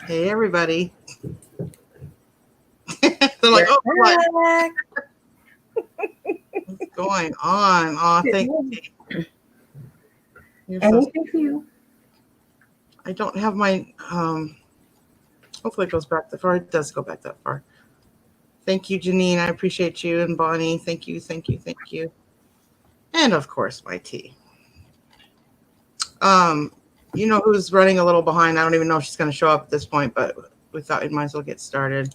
Hey, everybody. They're like, oh, what? What's going on? Oh, thank you. Anything for you? I don't have my, hopefully it goes back that far. It does go back that far. Thank you, Janine. I appreciate you. And Bonnie, thank you, thank you, thank you. And, of course, my tea. You know who's running a little behind? I don't even know if she's going to show up at this point, but we thought we might as well get started.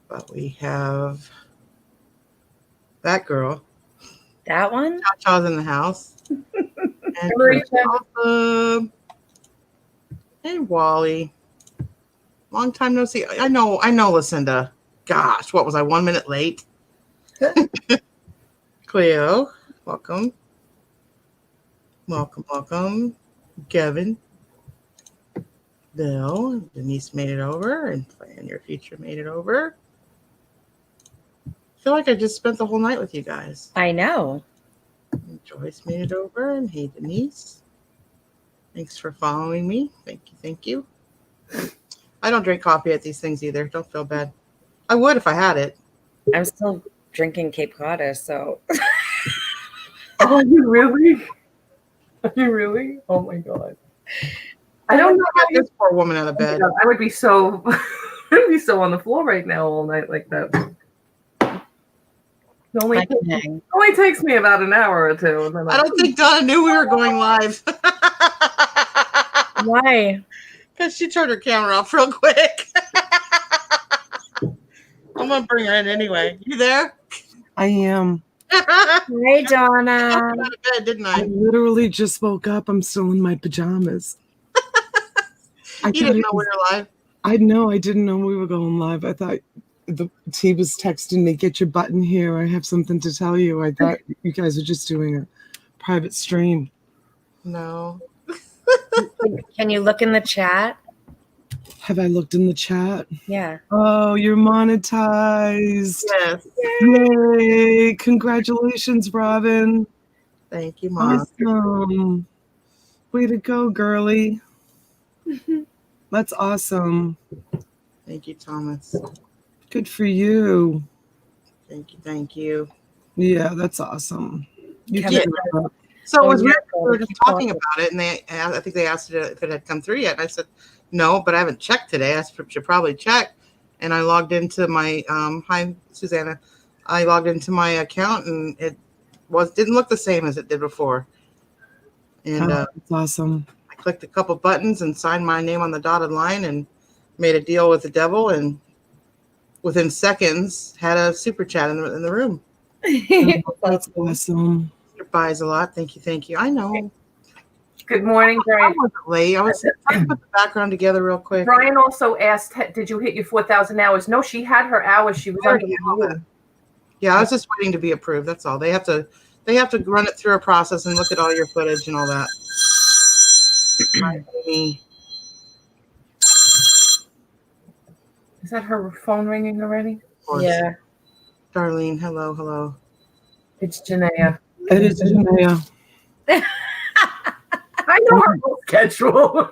But we have that girl. That one? Cha-Cha's in the house. And awesome. Hey, Wally. Long time no see. I know, Lucinda. Gosh, what was I, 1 minute late? Cleo, welcome. Welcome. Kevin. Bill. Denise made it over. And Plan Your Future made it over. I feel like I just spent the whole night with you guys. I know. And Joyce made it over. And hey, Denise. Thanks for following me. Thank you. I don't drink coffee at these things either. Don't feel bad. I would if I had it. I'm still drinking Cape Cod, so. Oh, are you really? Are you really? Oh my God. I don't know how this poor woman out of bed. I would be so on the floor right now all night like that. It only takes me about an hour or two. And then I don't think Donna knew we were going live. Why? Because she turned her camera off real quick. I'm going to bring her in anyway. You there? I am. Hey, Donna. I got out of bed, didn't I? I literally just woke up. I'm still in my pajamas. You didn't know we were live? I didn't know we were going live. I thought T was texting me, get your button here. I have something to tell you. I thought you guys were just doing a private stream. No. Can you look in the chat? Have I looked in the chat? Yeah. Oh, you're monetized. Yes. Yay. Congratulations, Robin. Thank you, Mom. Awesome. Way to go, girly. That's awesome. Thank you, Thomas. Good for you. Thank you. Yeah, that's awesome. So it was weird. We were just talking about it, and I think they asked if it had come through yet. And I said, no, but I haven't checked today. I should probably check. And I logged into my hi, Susanna. I logged into my account, and it didn't look the same as it did before. And that's awesome. I clicked a couple buttons and signed my name on the dotted line and made a deal with the devil. And within seconds, had a super chat in the room. That's awesome. Buys a lot. Thank you. I know. Good morning, Brian. I wasn't late. I was trying to put the background together real quick. Brian also asked, did you hit your 4,000 hours? No, she had her hours. She was under review. Yeah, I was just waiting to be approved. That's all. They have to run it through a process and look at all your footage and all that. Is that her phone ringing already? Yeah. Darlene, hello. It's Janaea. It is Janaea. I know her whole schedule.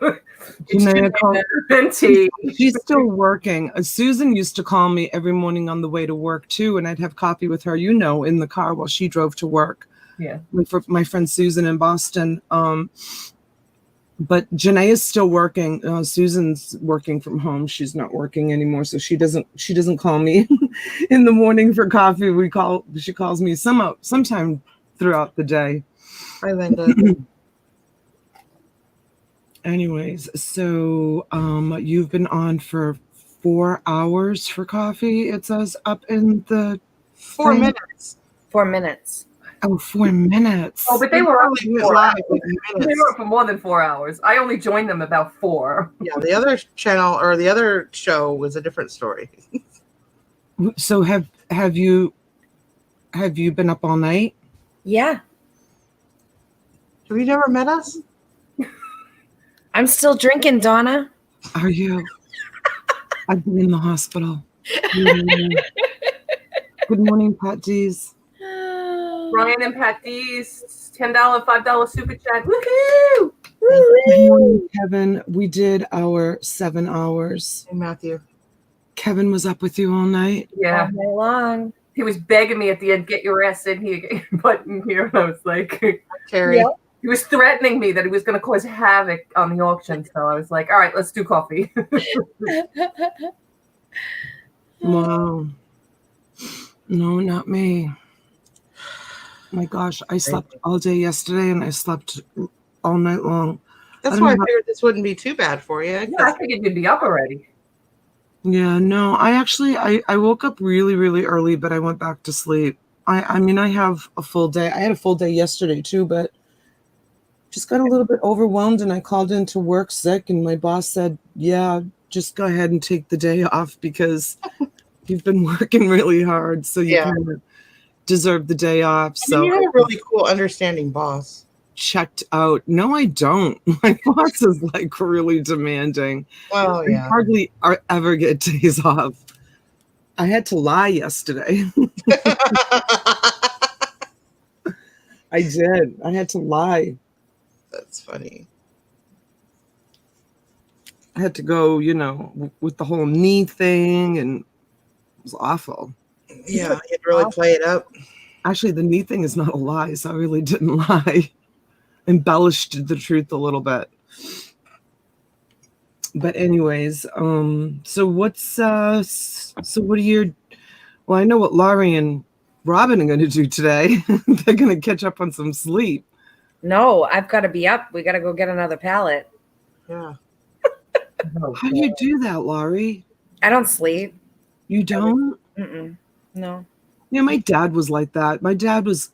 She's still working. Susan used to call me every morning on the way to work too, and I'd have coffee with her, in the car while she drove to work. Yeah. For my friend Susan in Boston. But Janae is still working. Susan's working from home. She's not working anymore, so she doesn't call me in the morning for coffee. She calls me sometime throughout the day. Hi, Linda. Anyways, so you've been on for 4 hours for coffee. It says up in the 4 minutes. 4 minutes. Oh, 4 minutes. Oh, but they were up for more than 4 hours. I only joined them about 4. Yeah, the other channel or the other show was a different story. So have you been up all night? Yeah. Have you never met us? I'm still drinking, Donna. Are you? I've been in the hospital. Good morning, Pat D's. Brian and Pat D's $10, $5 super chat. Woohoo! Good morning, Kevin. We did our 7 hours. Hey, Matthew. Kevin was up with you all night. Yeah. All day long. He was begging me at the end, get your ass in here, get your butt in here. And I was like, Terry. Yep. he was threatening me that he was going to cause havoc on the auction. So I was like, all right, let's do coffee. Wow. No, not me. My gosh, I slept all day yesterday and I slept all night long. That's why I figured this wouldn't be too bad for you. Yeah, I figured you'd be up already. Yeah, no, I woke up really, really early, but I went back to sleep. I mean, I have a full day. I had a full day yesterday too, but just got a little bit overwhelmed and I called into work sick and my boss said, yeah, just go ahead and take the day off because you've been working really hard. So you kind of deserve the day off. I mean, you have a really cool, understanding boss. Checked out. No, I don't. My boss is like really demanding. Well, yeah. I hardly ever get days off. I had to lie yesterday. I did. I had to lie. That's funny. I had to go, with the whole knee thing, and it was awful. Yeah, you'd really play it up. Actually, the knee thing is not a lie, so I really didn't lie. Embellished the truth a little bit. But anyways, so what are your, well, I know what Laurie and Robin are going to do today. They're going to catch up on some sleep. No, I've got to be up. We got to go get another pallet. Yeah. How do you do that, Laurie? I don't sleep. You don't? No. Yeah, my dad was like that. My dad was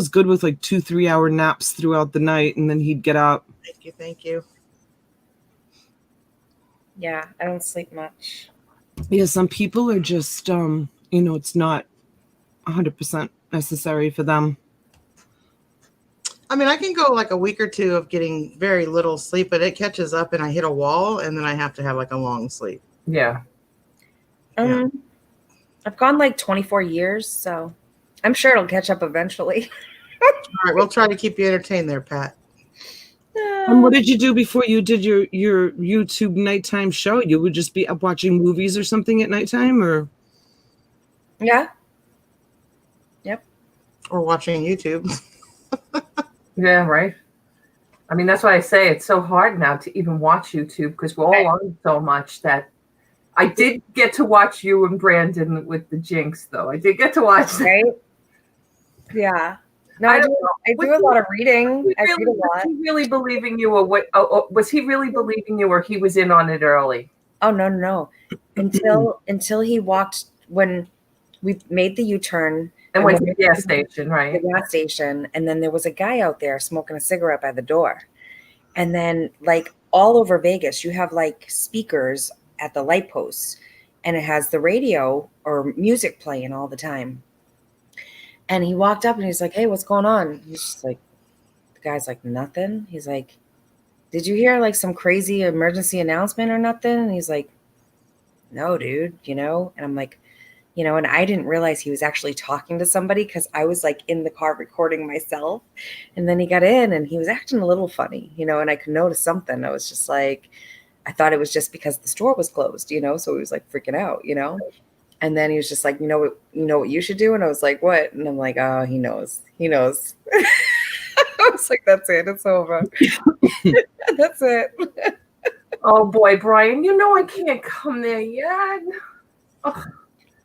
good with like 2-3 hour naps throughout the night, and then he'd get up. Thank you. Yeah, I don't sleep much. Yeah, some people are just it's not 100% necessary for them. I mean, I can go like a week or two of getting very little sleep, but it catches up and I hit a wall and then I have to have like a long sleep. Yeah. I've gone like 24 years, so I'm sure it'll catch up eventually. All right, we'll try to keep you entertained there, Pat. And what did you do before you did your YouTube nighttime show? You would just be up watching movies or something at nighttime, or? Yeah. Yep. Or watching YouTube. Yeah, right. I mean, that's why I say it's so hard now to even watch YouTube because we're all on so much that I did get to watch you and Brandon with the Jinx, though. I did get to watch that. Right? Yeah. No, I do a lot of reading. I read a lot. Was he really believing you, or what? Was he really believing you, or he was in on it early? Oh no! Until he walked when we made the U-turn and went to the gas station, right? The gas station, and then there was a guy out there smoking a cigarette by the door, and then like all over Vegas, you have like speakers at the light posts, and it has the radio or music playing all the time. And he walked up and he's like, "Hey, what's going on?" He's just like, the guy's like, "Nothing." He's like, "Did you hear like some crazy emergency announcement or nothing?" And he's like, "No, dude, And I'm like, and I didn't realize he was actually talking to somebody because I was like in the car recording myself. And then he got in and he was acting a little funny, and I could notice something. I was just like, I thought it was just because the store was closed, so he was like freaking out, And then he was just like, you know what you should do? And I was like, what? And I'm like, oh, he knows. I was like, that's it. It's over. That's it. Oh boy, Brian, I can't come there yet. Oh,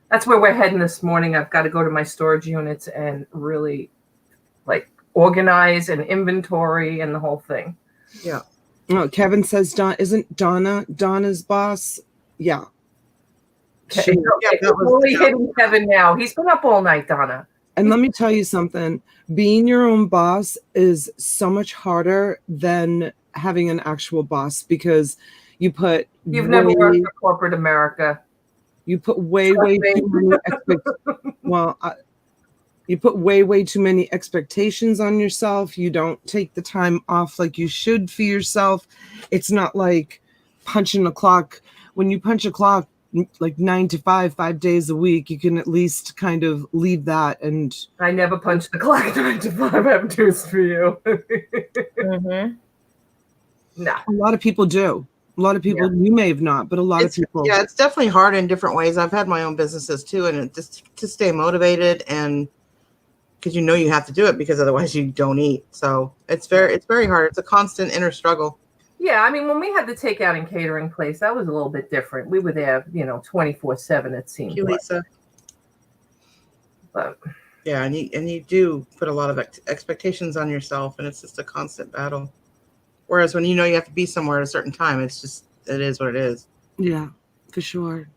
that's where we're heading this morning. I've got to go to my storage units and really like organize and inventory and the whole thing. Yeah. Oh, Kevin says, isn't Donna's boss? Yeah. Only hitting Kevin now. He's been up all night, Donna. And let me tell you something. Being your own boss is so much harder than having an actual boss because you've never worked for corporate America. You put way too many you put way too many expectations on yourself. You don't take the time off like you should for yourself. It's not like punching a clock. When you punch a clock like 9 to 5, 5 days a week, you can at least kind of leave that. And I never punched the clock 9 to 5. I have news for you. No. A lot of people do. A lot of people, you may have not, but a lot of people. Yeah, it's definitely hard in different ways. I've had my own businesses too, and just to stay motivated, and because you have to do it, because otherwise you don't eat. So it's very hard. It's a constant inner struggle. Yeah, I mean, when we had the takeout and catering place, that was a little bit different. We were there, 24/7. It seemed. Thank you, Lisa. But yeah, and you do put a lot of expectations on yourself, and it's just a constant battle. Whereas when you have to be somewhere at a certain time, it is what it is. Yeah, for sure.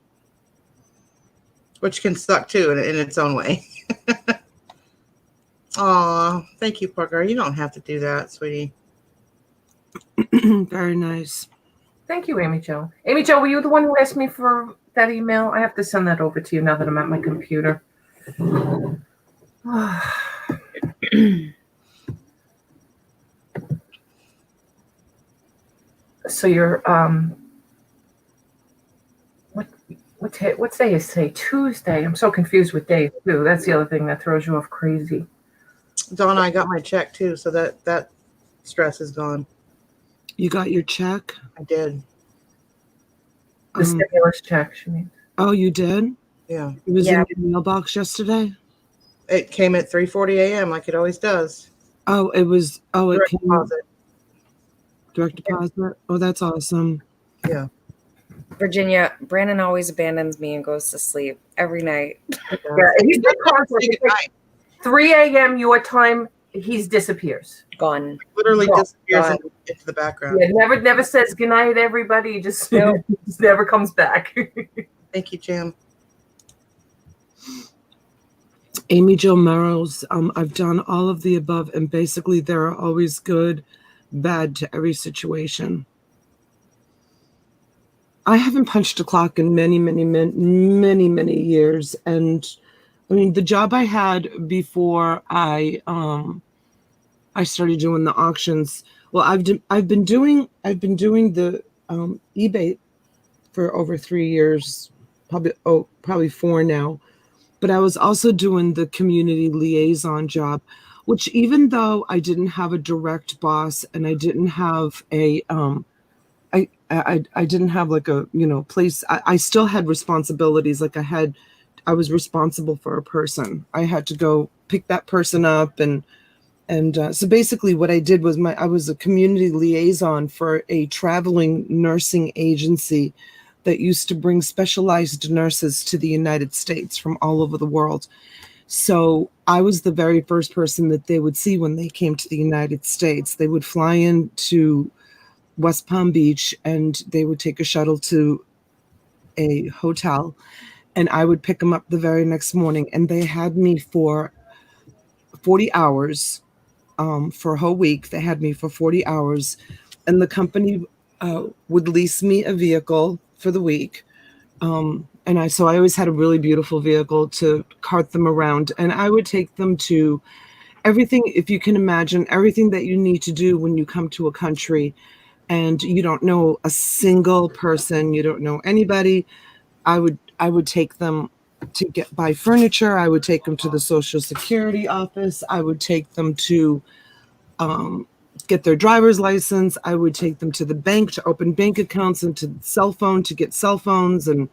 Which can suck too in its own way. Aw, thank you, Parker. You don't have to do that, sweetie. Very nice. Thank you, Amy Jo. Amy Jo, were you the one who asked me for that email? I have to send that over to you now that I'm at my computer. So you're what day is today? Tuesday. I'm so confused with days too. That's the other thing that throws you off crazy. Donna, I got my check too, so that stress is gone. You got your check? I did. The stimulus check, she means. Oh, you did? Yeah. It was in your mailbox yesterday? It came at 3:40 a.m. like it always does. Oh, it was. Oh, Direct it came. deposit. Direct deposit? Oh, that's awesome. Yeah. Virginia, Brandon always abandons me and goes to sleep every night. Yeah, he's been constantly 3 a.m. your time. He disappears. Gone. Literally disappears into the background. Yeah, never says goodnight, everybody. Just never comes back. Thank you, Jim. Amy Jo Merrill's, I've done all of the above, and basically there are always good, bad to every situation. I haven't punched a clock in many, many, many, many years. And I mean, the job I had before I started doing the auctions. Well, I've been doing the eBay for over 3 years, probably 4 now. But I was also doing the community liaison job, which even though I didn't have a direct boss and I didn't have a I didn't have like a place. I still had responsibilities. Like I was responsible for a person. I had to go pick that person up, and so basically what I did was I was a community liaison for a traveling nursing agency that used to bring specialized nurses to the United States from all over the world. So I was the very first person that they would see when they came to the United States. They would fly into West Palm Beach and they would take a shuttle to a hotel, and I would pick them up the very next morning. And they had me for 40 hours for a whole week. They had me for 40 hours, and the company would lease me a vehicle for the week. So I always had a really beautiful vehicle to cart them around, and I would take them to everything, if you can imagine, everything that you need to do when you come to a country and you don't know a single person, you don't know anybody. I would take them to buy furniture. I would take them to the Social Security office. I would take them to get their driver's license. I would take them to the bank to open bank accounts, and to the cell phone to get cell phones. And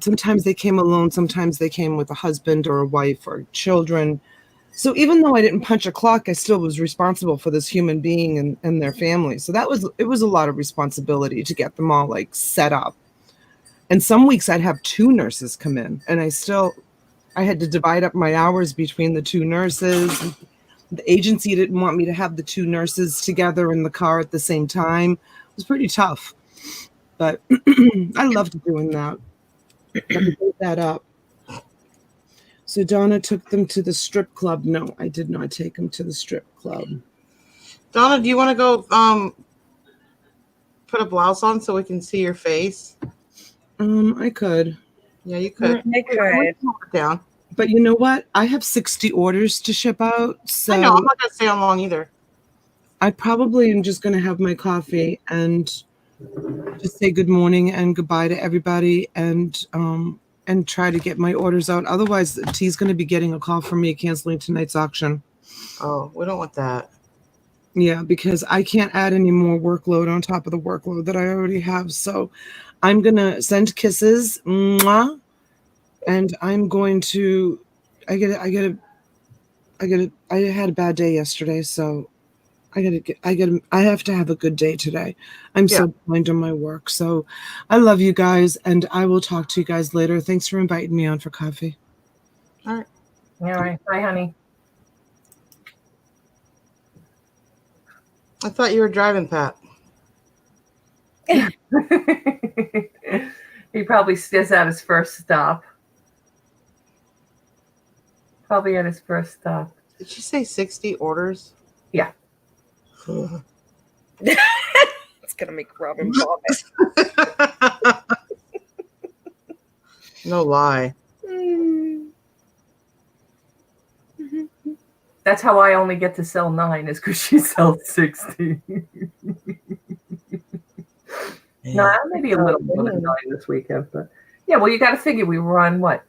sometimes they came alone. Sometimes they came with a husband or a wife or children. So even though I didn't punch a clock, I still was responsible for this human being and their family. So it was a lot of responsibility to get them all like set up. And some weeks I'd have 2 nurses come in, and I had to divide up my hours between the 2 nurses. The agency didn't want me to have the 2 nurses together in the car at the same time. It was pretty tough, but I loved doing that. I gave that up. So Donna took them to the strip club. No, I did not take them to the strip club. Donna, do you want to go put a blouse on so we can see your face? I could. Yeah, you could. I could. Down. But you know what? I have 60 orders to ship out. So I know. I'm not going to stay on long either. I probably am just going to have my coffee and just say good morning and goodbye to everybody, and try to get my orders out. Otherwise, T's going to be getting a call from me canceling tonight's auction. Oh, we don't want that. Yeah, because I can't add any more workload on top of the workload that I already have. So I'm going to send kisses. Mwah, and I'm going to, I had a bad day yesterday. So I have to have a good day today. I'm so behind on my work. So I love you guys, and I will talk to you guys later. Thanks for inviting me on for coffee. All right. All right. Bye, honey. I thought you were driving, Pat. He probably is at his first stop. Probably at his first stop. Did she say 60 orders? Yeah. It's gonna make Robin vomit. No lie. That's how I only get to sell 9 is because she sells 60. No, maybe a little more than 9 this weekend, but yeah. Well, you got to figure we run what?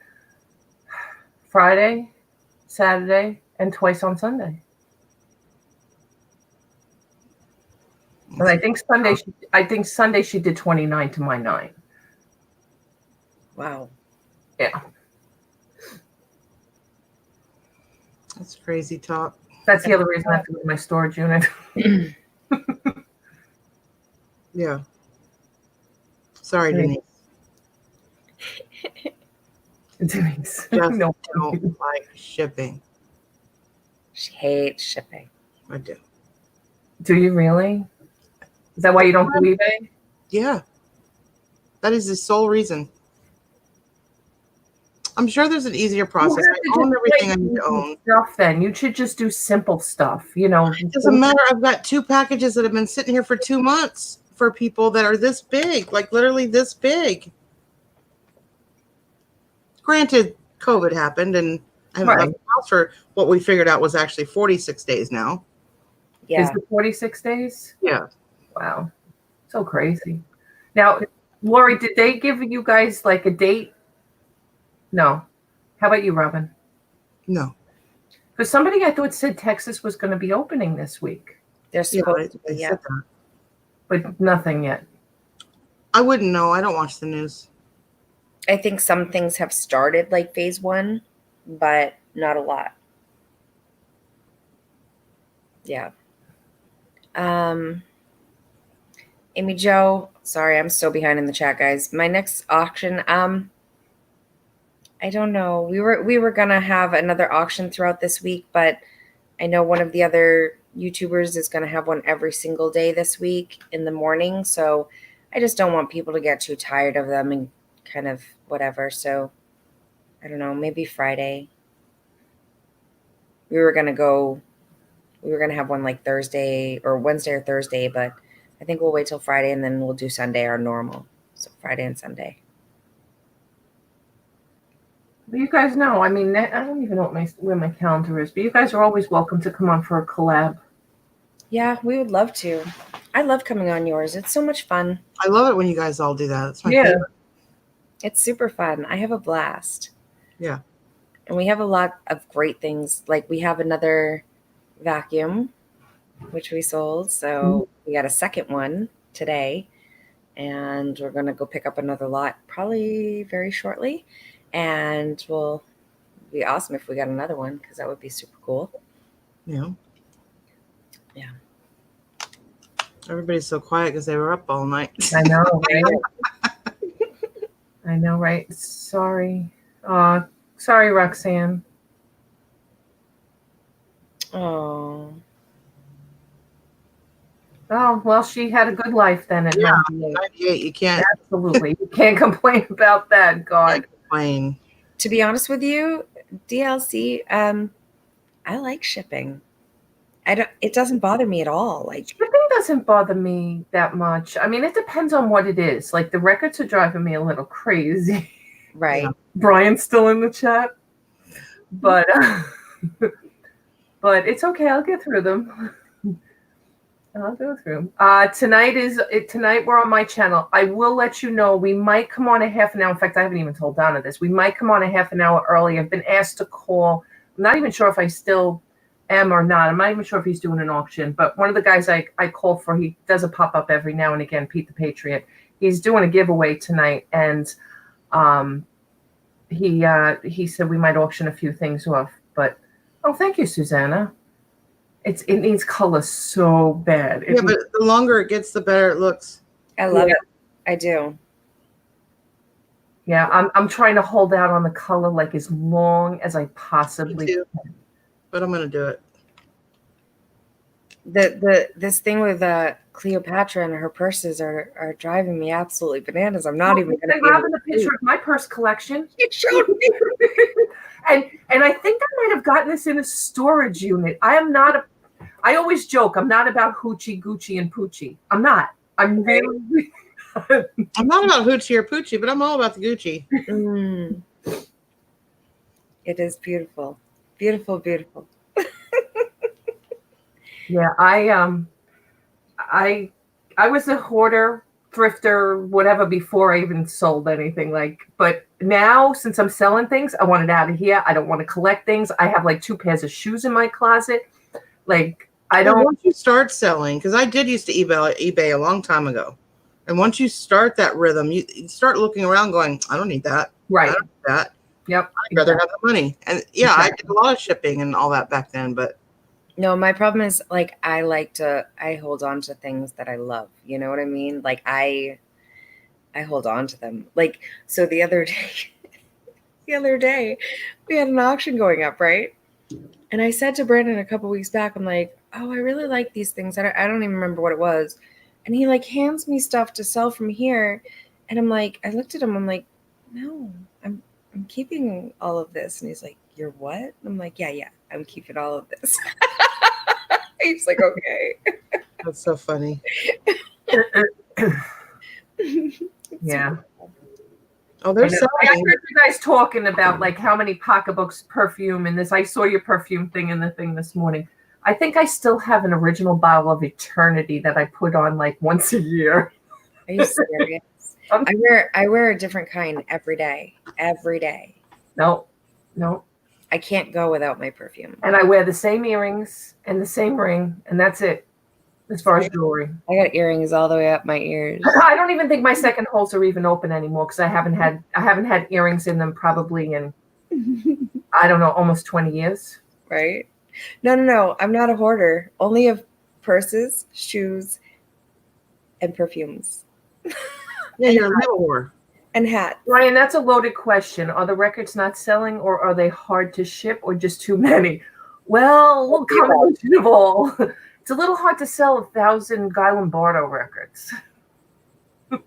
Friday, Saturday, and twice on Sunday. And I think Sunday she did 29 to my 9. Wow. Yeah. That's crazy talk. That's the other reason I have to go to my storage unit. Yeah. Sorry, Denise. Denise. Just No. don't like shipping. She hates shipping. I do. Do you really? Is that why you don't do eBay? Yeah. That is the sole reason. I'm sure there's an easier process. I own everything I need to own. Stuff, then you should just do simple stuff. You know, it doesn't matter. I've got 2 packages that have been sitting here for 2 months for people that are this big, like literally this big. Granted, COVID happened, and I haven't left the house for what we figured out was actually 46 days now. Yeah. Is it 46 days? Yeah. Wow. So crazy. Now, Lori, did they give you guys like a date? No. How about you, Robin? No. Because somebody I thought said Texas was going to be opening this week. They're supposed to be, said that. But nothing yet. I wouldn't know. I don't watch the news. I think some things have started like phase 1, but not a lot. Yeah. Amy Jo, sorry, I'm so behind in the chat, guys. My next auction, I don't know. We were gonna have another auction throughout this week, but I know one of the other YouTubers is gonna have one every single day this week in the morning. So I just don't want people to get too tired of them and kind of whatever. So I don't know, maybe Friday. We were gonna have one like Thursday or Wednesday or Thursday, but I think we'll wait till Friday and then we'll do Sunday our normal. So Friday and Sunday. Well, you guys know, I mean, I don't even know where my calendar is, but you guys are always welcome to come on for a collab. Yeah, we would love to. I love coming on yours. It's so much fun. I love it when you guys all do that. It's my favorite. It's super fun. I have a blast. Yeah. And we have a lot of great things. Like we have another vacuum, which we sold. So we got a second one today. And we're going to go pick up another lot probably very shortly. And it'll be awesome if we got another one because that would be super cool. Yeah. Yeah. Everybody's so quiet because they were up all night. I know, right? I know, right? Sorry. Sorry, Roxanne. Oh. Oh, well, she had a good life then at 98. 98. You can't. Absolutely. You can't complain about that, God. Complain. To be honest with you, DLC, I like shipping. It doesn't bother me at all. Like shipping doesn't bother me that much. I mean, it depends on what it is. Like the records are driving me a little crazy. Right. Yeah. Brian's still in the chat. But but it's okay. I'll get through them. I'll go through. Tonight we're on my channel. I will let you know. We might come on a half an hour. In fact, I haven't even told Donna this. We might come on a half an hour early. I've been asked to call. I'm not even sure if I still M or not. I'm not even sure if he's doing an auction, but one of the guys I call for, he does a pop-up every now and again, Pete the Patriot. He's doing a giveaway tonight, and he said we might auction a few things off. But oh, thank you, Susanna. It needs color so bad. Yeah, but the longer it gets, the better it looks. I love it. I do. Yeah, I'm trying to hold out on the color like as long as I possibly can. But I'm gonna do it. This thing with Cleopatra and her purses are driving me absolutely bananas. I'm not even gonna be grabbing a picture of my purse collection. You showed me. and I think I might have gotten this in a storage unit. I always joke, I'm not about hoochie, Gucci, and Poochie. I'm not. I'm really I'm not about hoochie or Poochie, but I'm all about the Gucci. It is beautiful. Beautiful, beautiful. Yeah, I was a hoarder, thrifter, whatever before I even sold anything. But now since I'm selling things, I want it out of here. I don't want to collect things. I have like 2 pairs of shoes in my closet. Once you start selling, because I did used to eBay a long time ago. And once you start that rhythm, you start looking around going, I don't need that. Right. I don't need that. Yep. I'd rather have the money. And yeah, exactly. I did a lot of shipping and all that back then, but no, my problem is I hold on to things that I love. You know what I mean? Like I hold on to them. So the other day we had an auction going up, right? And I said to Brandon a couple weeks back, I'm like, oh, I really like these things. I don't even remember what it was. And he hands me stuff to sell from here. And I'm like, I looked at him. I'm like, no, I'm keeping all of this. And he's like, you're what? And I'm like, yeah, I'm keeping all of this. He's like, okay. That's so funny. Yeah. Oh, there's I heard you guys talking about how many pocketbooks, perfume, and this. I saw your perfume thing in the thing this morning. I think I still have an original bottle of Eternity that I put on once a year. Are you serious? I wear a different kind every day. Every day. No. I can't go without my perfume. And I wear the same earrings and the same ring, and that's it. As far as jewelry, I got earrings all the way up my ears. I don't even think my second holes are even open anymore because I haven't had earrings in them probably in I don't know, almost 20 years. Right? No. I'm not a hoarder. Only of purses, shoes, and perfumes. Yeah, you're a little whore. And hats. Ryan, that's a loaded question. Are the records not selling, or are they hard to ship, or just too many? Well, combination of all. It's a little hard to sell 1,000 Guy Lombardo records. They're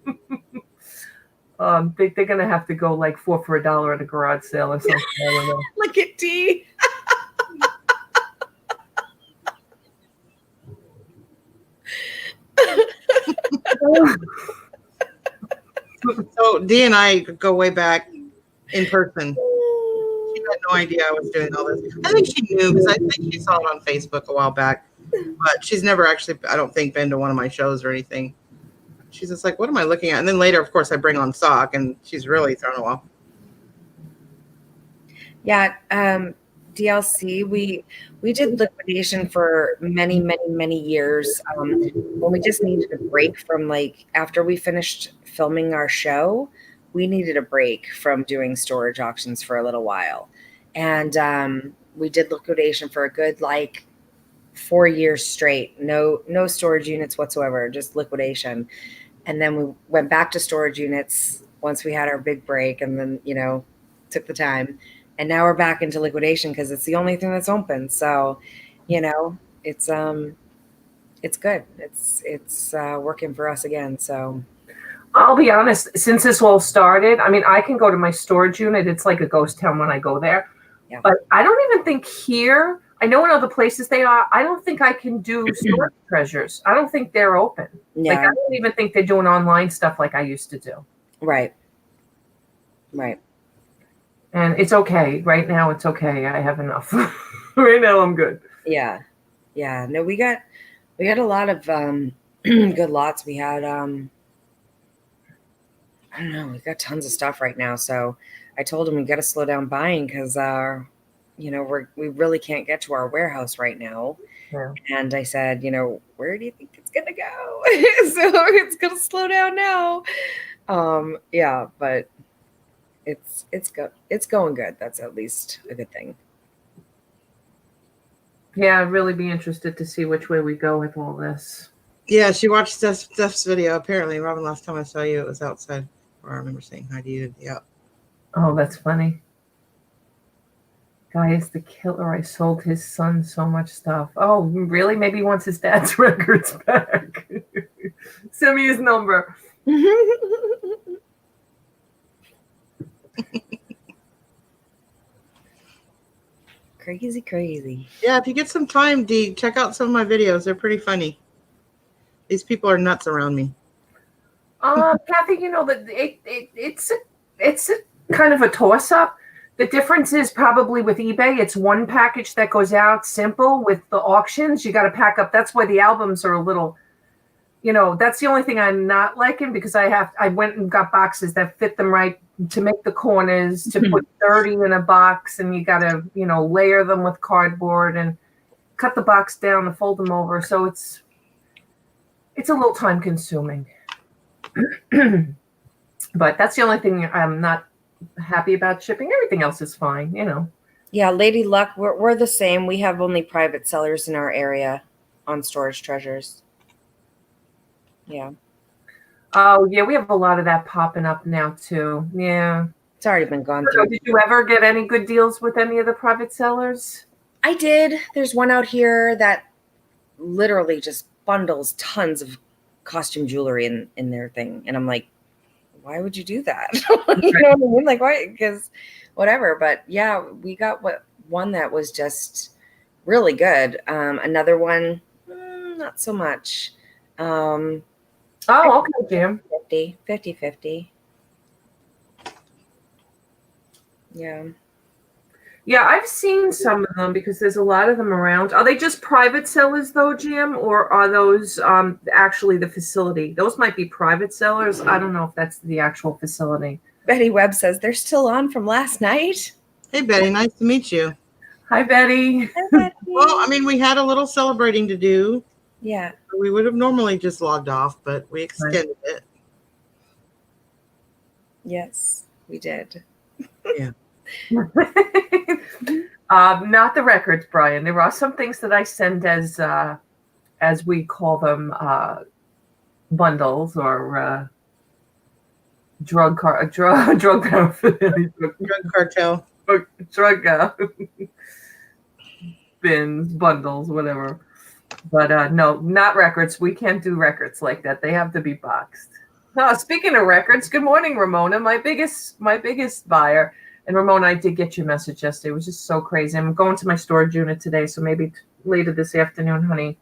going to have to go 4 for $1 at a garage sale or something. I don't know. Look at Dee. So Dee and I go way back in person. She had no idea I was doing all this. I think she knew because I think she saw it on Facebook a while back. But she's never actually, I don't think, been to one of my shows or anything. She's just like, what am I looking at? And then later, of course, I bring on Sock, and she's really thrown a while. Yeah, DLC, we did liquidation for many, many, many years. When we just needed a break from after we finished filming our show, we needed a break from doing storage auctions for a little while. And we did liquidation for a good 4 years straight. No storage units whatsoever, just liquidation. And then we went back to storage units once we had our big break, and then took the time. And now we're back into liquidation because it's the only thing that's open. So, it's good. It's working for us again. So I'll be honest, since this all started, I mean, I can go to my storage unit. It's like a ghost town when I go there. Yeah. But I don't even think here, I know in other places they are, I don't think I can do storage treasures. I don't think they're open. Yeah. I don't even think they're doing online stuff like I used to do. Right. And it's okay. Right now, it's okay. I have enough. Right now, I'm good. Yeah. No, we got a lot of good lots. We had, I don't know, we got tons of stuff right now. So I told him we got to slow down buying because we really can't get to our warehouse right now. Yeah. And I said, where do you think it's gonna go? So it's gonna slow down now. Yeah, but it's going good. That's at least a good thing. Yeah, I'd really be interested to see which way we go with all this. Yeah, she watched Steph's video. Apparently, Robin, last time I saw you, it was outside. Or I remember saying hi to you. Yeah. Oh, that's funny. Guy is the killer. I sold his son so much stuff. Oh, really? Maybe he wants his dad's records back. Send me his number. Crazy. Yeah, if you get some time, Dee, check out some of my videos. They're pretty funny. These people are nuts around me. Kathy, that it's a kind of a toss-up. The difference is probably with eBay, it's one package that goes out simple. With the auctions, you got to pack up. That's why the albums are a little, that's the only thing I'm not liking, because I went and got boxes that fit them right to make the corners, to put 30 in a box, and you got to, layer them with cardboard and cut the box down and fold them over. So it's a little time consuming. But that's the only thing I'm not happy about shipping. Everything else is fine, Yeah, Lady Luck, we're the same. We have only private sellers in our area on Storage Treasures. Yeah. Oh, yeah, we have a lot of that popping up now, too. Yeah. It's already been gone through. Did you ever get any good deals with any of the private sellers? I did. There's one out here that literally just bundles tons of costume jewelry in their thing. And I'm like, why would you do that? You know what I mean? Like, why? Because whatever. But yeah, we got one that was just really good. Another one, not so much. Oh, okay, Jim. 50. Yeah. Yeah, I've seen some of them because there's a lot of them around. Are they just private sellers though, Jim? Or are those actually the facility? Those might be private sellers. I don't know if that's the actual facility. Betty Webb says they're still on from last night. Hey, Betty, nice to meet you. Hi, Betty. Hi, Betty. Well, we had a little celebrating to do. Yeah. We would have normally just logged off, but we extended it. Yes, we did. Yeah. Not the records, Brian. There are some things that I send as we call them, bundles or drug paraphernalia, Drug cartel. drug bins, bundles, whatever. But no, not records. We can't do records like that. They have to be boxed. Speaking of records, good morning, Ramona. My biggest buyer. And Ramona, I did get your message yesterday. It was just so crazy. I'm going to my storage unit today, so maybe later this afternoon, honey.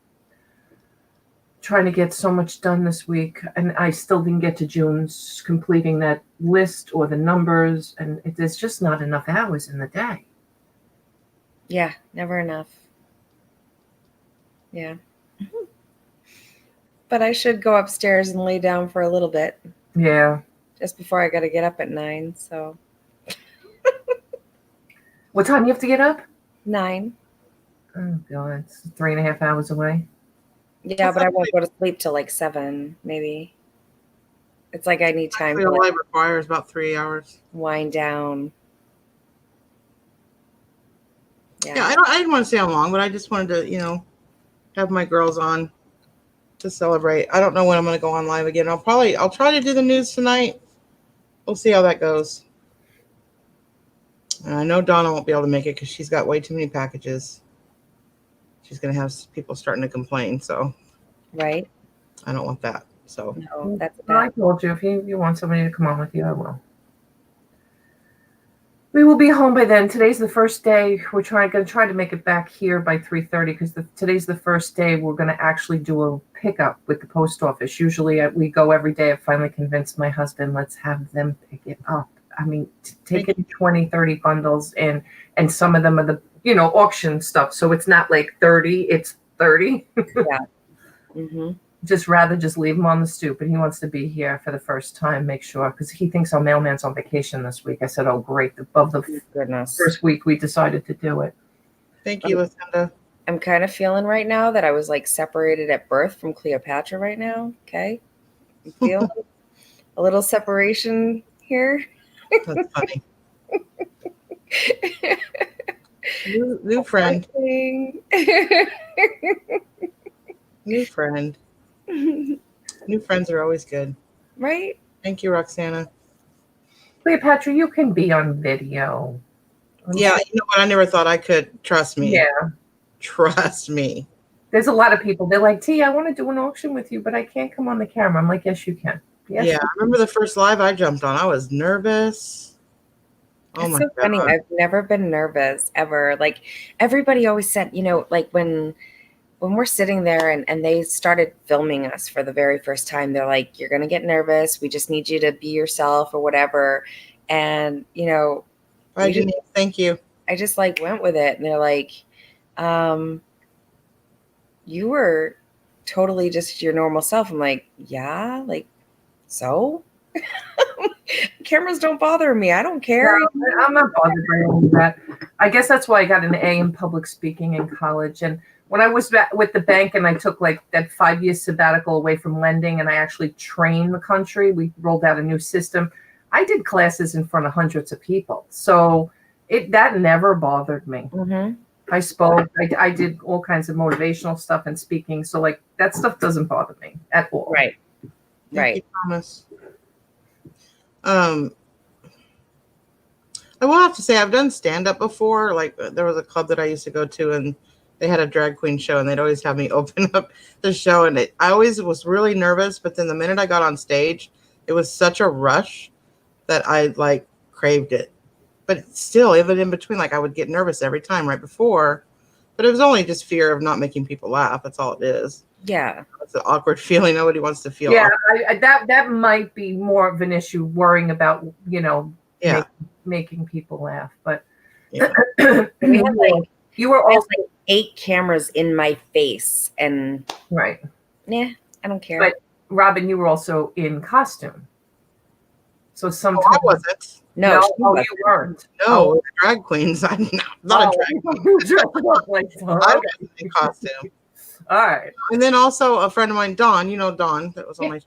Trying to get so much done this week, and I still didn't get to June's completing that list or the numbers, and there's just not enough hours in the day. Yeah, never enough. Yeah. But I should go upstairs and lay down for a little bit. Yeah. Just before I got to get up at 9, so. What time do you have to get up? 9. Oh, God. It's 3.5 hours away. Yeah, but I won't go to sleep till like 7, maybe. It's like I need time Real to life requires about 3 hours. wind down. Yeah, I didn't want to stay on long, but I just wanted to, have my girls on to celebrate. I don't know when I'm going to go on live again. I'll try to do the news tonight. We'll see how that goes. And I know Donna won't be able to make it because she's got way too many packages. She's going to have people starting to complain. So, Right? I don't want that. So, No, that's Well, I bad. told you, if you want somebody to come on with you, I will. We will be home by then. Today's the first day. We're going to try to make it back here by 3:30 because today's the first day we're going to actually do a pickup with the post office. Usually we go every day. I finally convinced my husband, let's have them pick it up. Take it 20, 30 bundles in, and some of them are the, auction stuff. So it's not like 30, it's 30. Yeah. Mm-hmm. just rather just leave him on the stoop, and he wants to be here for the first time. Make sure, because he thinks our mailman's on vacation this week. I said, "Oh, great!" Above the Goodness. first week, we decided to do it. Thank you, Lucinda. I'm kind of feeling right now that I was like separated at birth from Cleopatra right now. Okay. I'm feeling a little separation here. That's funny. New friend. New friend. New friends are always good. Right? Thank you, Roxana. Cleopatra, you can be on video. Yeah, you know what? I never thought I could. Trust me. Yeah. Trust me. There's a lot of people. They're like, T, I want to do an auction with you, but I can't come on the camera. I'm like, yes, you can. Yes, Yeah, I remember the first live I jumped on. I was nervous. Oh It's my so God. funny. I've never been nervous ever. Like everybody always said, you know, like when we're sitting there and they started filming us for the very first time, they're like, you're gonna get nervous. We just need you to be yourself or whatever. And you know, Bye, Denise. Thank you. I just like went with it. And they're like, you were totally just your normal self. I'm like, yeah, like so. Cameras don't bother me. I don't care. No, I'm not bothered by any of that. I guess that's why I got an A in public speaking in college. And when I was with the bank and I took like that 5-year sabbatical away from lending and I actually trained the country, we rolled out a new system. I did classes in front of hundreds of people. So that never bothered me. Mm-hmm. I spoke. I did all kinds of motivational stuff and speaking. So like that stuff doesn't bother me at all. Right. Thank you, Thomas. I will have to say I've done stand-up before. Like there was a club that I used to go to and they had a drag queen show and they'd always have me open up the show. And I always was really nervous. But then the minute I got on stage, it was such a rush that I like craved it. But still, even in between, like I would get nervous every time right before. But it was only just fear of not making people laugh. That's all it is. Yeah. It's an awkward feeling. Nobody wants to feel Yeah, awkward. that might be more of an issue, worrying about, you know, Yeah. making people laugh. But Yeah. We had like you were also like 8 cameras in my face, and right. Yeah, I don't care. But Robin, you were also in costume, so sometimes I wasn't. No, she you wasn't. weren't. No, drag queens. I'm not a drag queen. Dressed up like I was in costume. All right. And then also a friend of mine, Dawn, you know Dawn, that was on my show.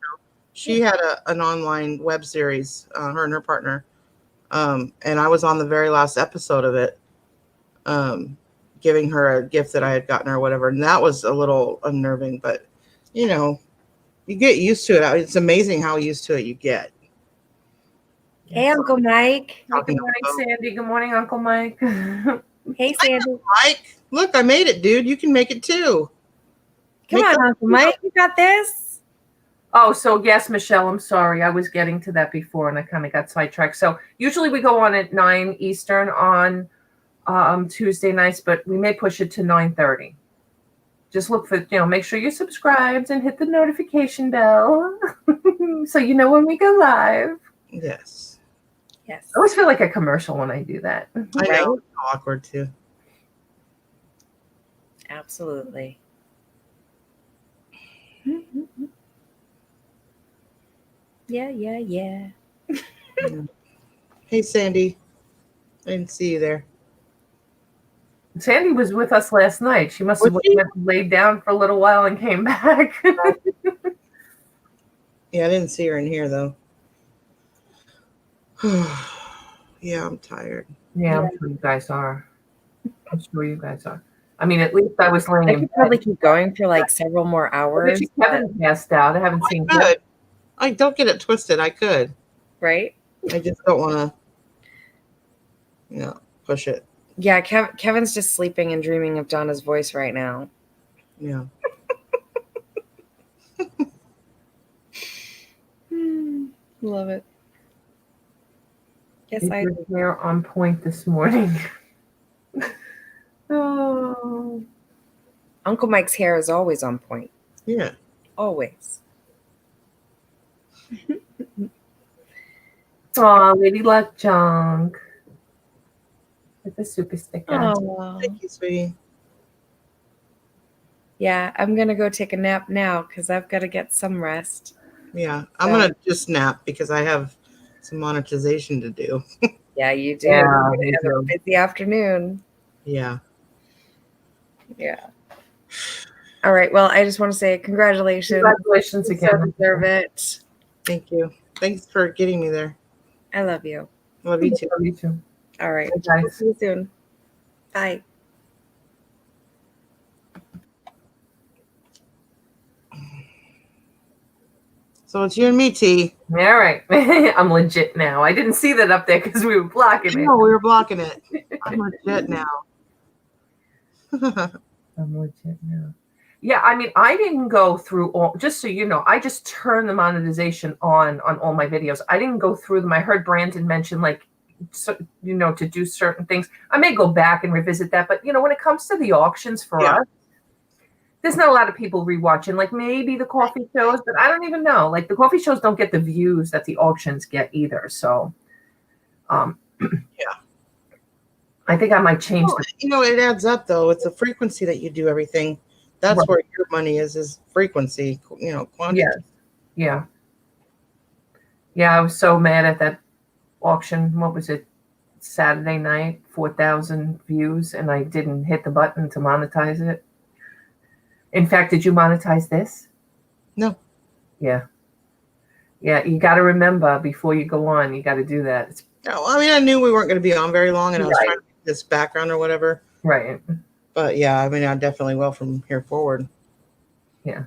She had an online web series, her and her partner. And I was on the very last episode of it, giving her a gift that I had gotten her or whatever. And that was a little unnerving, but you know, you get used to it. It's amazing how used to it you get. Hey, Uncle Mike. Good morning, Sandy. Good morning, Uncle Mike. Hey, Sandy. Mike, look, I made it, dude. You can make it too. Come on, Uncle Mike. You got this. Oh, so yes, Michelle, I'm sorry. I was getting to that before and I kind of got sidetracked. So usually we go on at 9 Eastern on Tuesday nights, but we may push it to 9:30. Just look for, make sure you're subscribed and hit the notification bell so you know when we go live. Yes. Yes. I always feel like a commercial when I do that. I know. It's awkward too. Absolutely. Yeah. Hey, Sandy. I didn't see you there. Sandy was with us last night. She must have laid down for a little while and came back. Yeah, I didn't see her in here though. Yeah, I'm tired. Yeah, I'm sure you guys are. I mean, at least I was laying I in could bed. probably keep going for like several more hours. Kevin passed out. I haven't seen I could. I don't get it twisted. I could. Right? I just don't want to, push it. Yeah, Kevin's just sleeping and dreaming of Donna's voice right now. Yeah. Love it. Yes, I do. Hair on point this morning. Oh. Uncle Mike's hair is always on point. Yeah. Always. Aw, Lady Luck Junk. With the super sticker. Oh, Thank you, sweetie. Yeah, I'm gonna go take a nap now because I've got to get some rest. Yeah, I'm gonna just nap because I have some monetization to do. Yeah, you do. Yeah, You're me gonna have a too. busy afternoon. Yeah. Yeah. All right. Well, I just want to say congratulations. Congratulations You so again. deserve it. Thank you. Thanks for getting me there. I love you. Love you too. Love you too. All right. Bye, guys. See you soon. Bye. So it's you and me, T. All right. I'm legit now. I didn't see that up there because we were blocking it. No, we were blocking it. I'm legit now. I'm legit now. Yeah, I mean, I didn't go through all, just so you know, I just turned the monetization on all my videos. I didn't go through them. I heard Brandon mention, like, so, you know, to do certain things. I may go back and revisit that. But, you know, when it comes to the auctions for us, there's not a lot of people rewatching, like maybe the coffee shows, but I don't even know. Like the coffee shows don't get the views that the auctions get either. So, Yeah. I think I might change. Well, you know, it adds up though. It's a frequency that you do everything. That's Right. where your money is frequency. You know, quantity. Yeah. I was so mad at that auction. What was it? Saturday night, 4,000 views, and I didn't hit the button to monetize it. In fact, did you monetize this? No. Yeah. You got to remember before you go on, you got to do that. No, I mean, I knew we weren't going to be on very long, and I was trying to get this background or whatever. Right. But yeah, I mean, I definitely will from here forward. Yeah.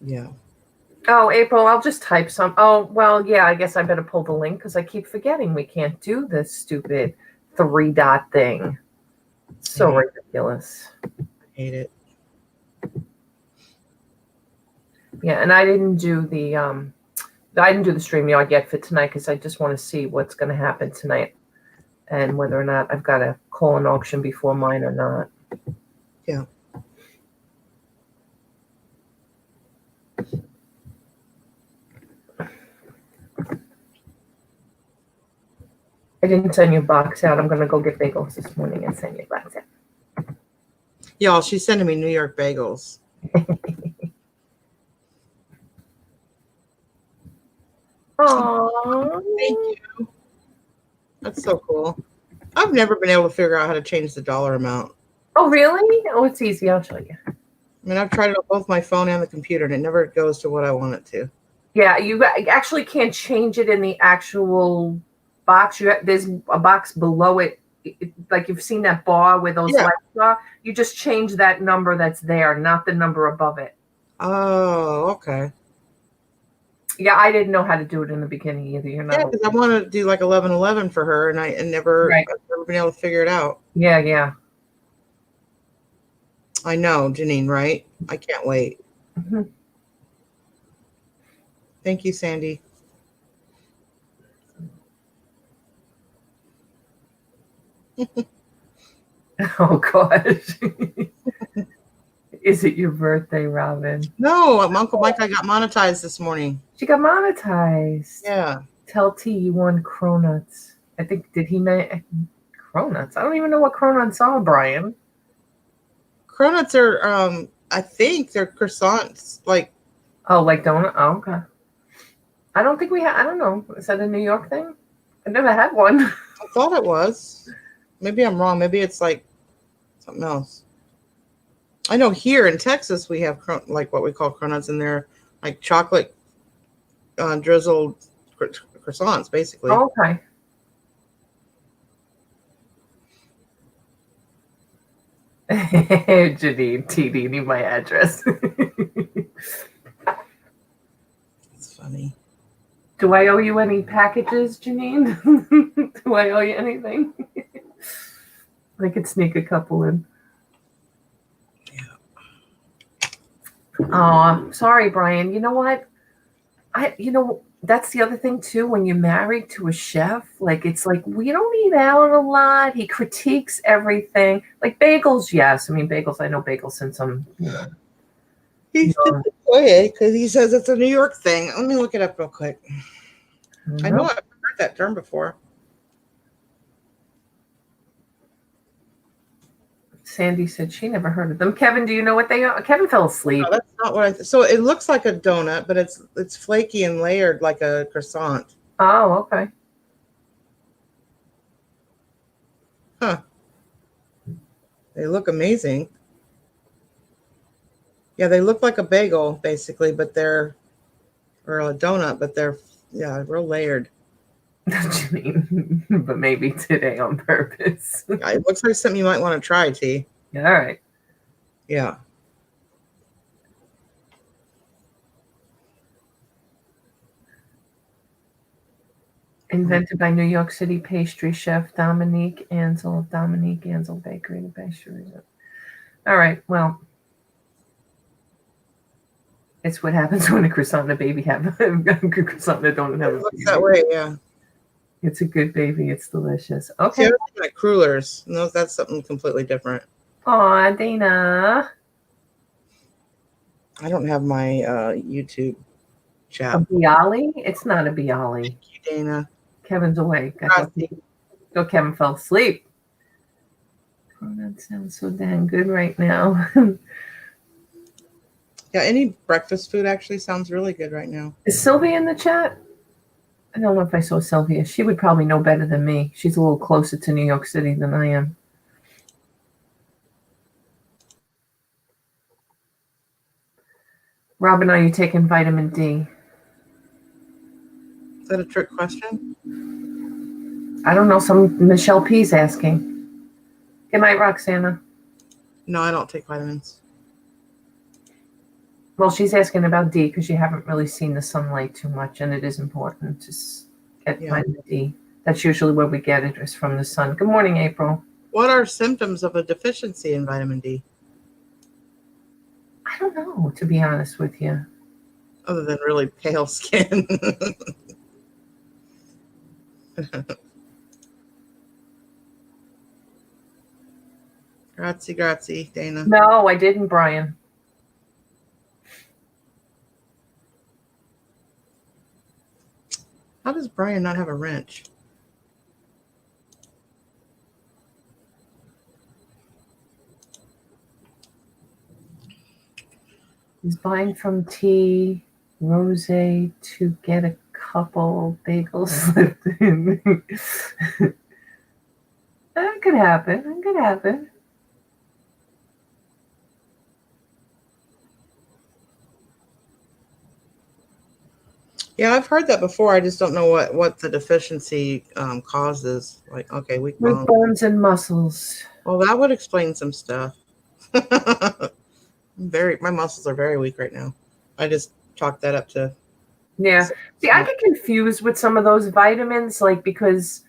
Yeah. Oh, April, I'll just type some. Oh, well, yeah, I guess I better pull the link because I keep forgetting we can't do this stupid 3-dot thing. So ridiculous. I hate it. Yeah, and I didn't do the StreamYard yet for tonight because I just want to see what's going to happen tonight and whether or not I've got to call an auction before mine or not. Yeah. I didn't send you a box out. I'm going to go get bagels this morning and send you a box out. Y'all, she's sending me New York bagels. Aww. Thank you. That's so cool. I've never been able to figure out how to change the dollar amount. Oh, really? Oh, it's easy. I'll show you. I mean, I've tried it on both my phone and the computer, and it never goes to what I want it to. Yeah, you actually can't change it in the actual box. There's a box below it. Like you've seen that bar where those lights are. You just change that number that's there, not the number above it. Oh, okay. Yeah, I didn't know how to do it in the beginning either. You're not. Yeah, because I want to do like 11:11 for her, and I've never been able to figure it out. Yeah. I know, Janine, right? I can't wait. Mm-hmm. Thank you, Sandy. Oh, gosh. Is it your birthday, Robin? No, Uncle Mike, I got monetized this morning. She got monetized. Yeah. Tell T you won cronuts. I think, did he make cronuts? I don't even know what cronuts are, Brian. Cronuts are, I think they're croissants. Like. Oh, like donut? Oh, okay. I don't think we have, I don't know. Is that a New York thing? I've never had one. I thought it was. Maybe I'm wrong. Maybe it's like something else. I know here in Texas we have like what we call cronuts, and they're like chocolate drizzled croissants, basically. Oh, okay. Janine, TD, need my address. It's funny. Do I owe you any packages, Janine? Do I owe you anything? I could sneak a couple in. Yeah. Oh, sorry, Brian. You know what? That's the other thing too. When you're married to a chef, like it's like we don't eat out a lot. He critiques everything. Like bagels, yes. I mean bagels. I know bagels since I'm. He's disappointed because he says it's a New York thing. Let me look it up real quick. I know I've heard that term before. Sandy said she never heard of them. Kevin, do you know what they are? Kevin fell asleep. No, that's not what I. So it looks like a donut, but it's flaky and layered like a croissant. Oh, okay. Huh. They look amazing. Yeah, they look like a bagel basically, but they're or a donut, but they're real layered. But maybe today on purpose. Yeah, it looks like something you might want to try, T. Yeah, all right. Yeah. Invented by New York City pastry chef Dominique Ansel of Dominique Ansel Bakery and Pastry. All right, well, it's what happens when a croissant and a baby have a croissant and a donut have a It looks baby. that way, yeah. It's a good baby. It's delicious. See, Okay. I was thinking like crullers. No, that's something completely different. Aw, Dana. I don't have my YouTube A chat. Bialy? It's not a Bialy. Thank you, Dana. Kevin's awake. I thought Kevin fell asleep. Oh, that sounds so dang good right now. Yeah, any breakfast food actually sounds really good right now. Is Sylvia in the chat? I don't know if I saw Sylvia. She would probably know better than me. She's a little closer to New York City than I am. Robin, are you taking vitamin D? Is that a trick question? I don't know. Some Michelle P's asking. Good night, Roxana. No, I don't take vitamins. Well, she's asking about D because you haven't really seen the sunlight too much, and it is important to get vitamin D. That's usually where we get it, is from the sun. Good morning, April. What are symptoms of a deficiency in vitamin D? I don't know, to be honest with you. Other than really pale skin. Grazie, Dana. No, I didn't, Brian. How does Brian not have a wrench? He's buying from T. Rose to get a couple bagels slipped in. That could happen. That could happen. Yeah, I've heard that before. I just don't know what the deficiency causes. Like, okay, weak With bones. bones and muscles. Well, that would explain some stuff. My muscles are very weak right now. I just chalked that up to. Yeah. See, I get confused with some of those vitamins, like, because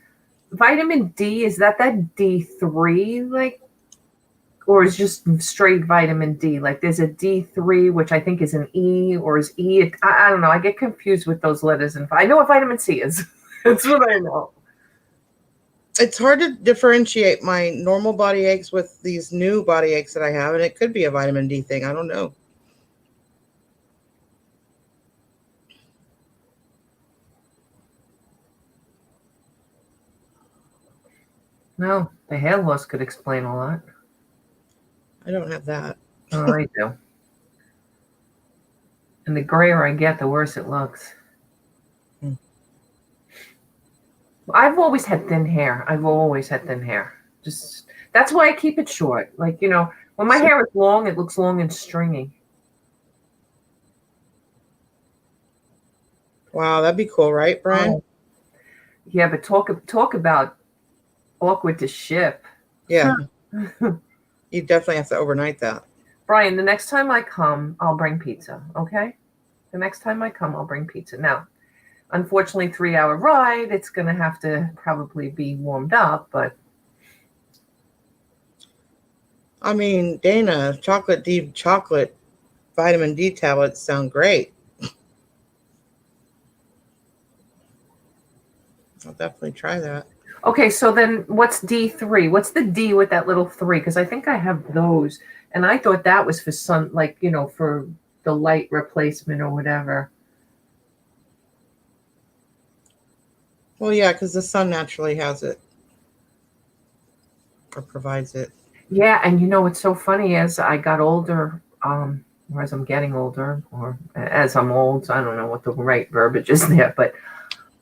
vitamin D, is that D3, like, or is just straight vitamin D? Like, there's a D3, which I think is an E, or is E? I don't know. I get confused with those letters. And I know what vitamin C is. That's what I know. It's hard to differentiate my normal body aches with these new body aches that I have, and it could be a vitamin D thing. I don't know. No, the hair loss could explain a lot. I don't have that. Oh, I do. And the grayer I get, the worse it looks. I've always had thin hair. Just that's why I keep it short. Like, when my hair is long, it looks long and stringy. Wow, that'd be cool, right, Brian? Oh. Yeah, but talk about awkward to ship. Yeah. You definitely have to overnight that. Brian, the next time I come, I'll bring pizza, okay? The next time I come, I'll bring pizza. Now, unfortunately, 3-hour ride, it's going to have to probably be warmed up, but. I mean, Dana, chocolate vitamin D tablets sound great. I'll definitely try that. Okay, so then what's D3? What's the D with that little 3? Because I think I have those, and I thought that was for sun, like, for the light replacement or whatever. Well, yeah, because the sun naturally has it or provides it. Yeah, and you know what's so funny, as I got older, or as I'm getting older, or as I'm old, I don't know what the right verbiage is there, but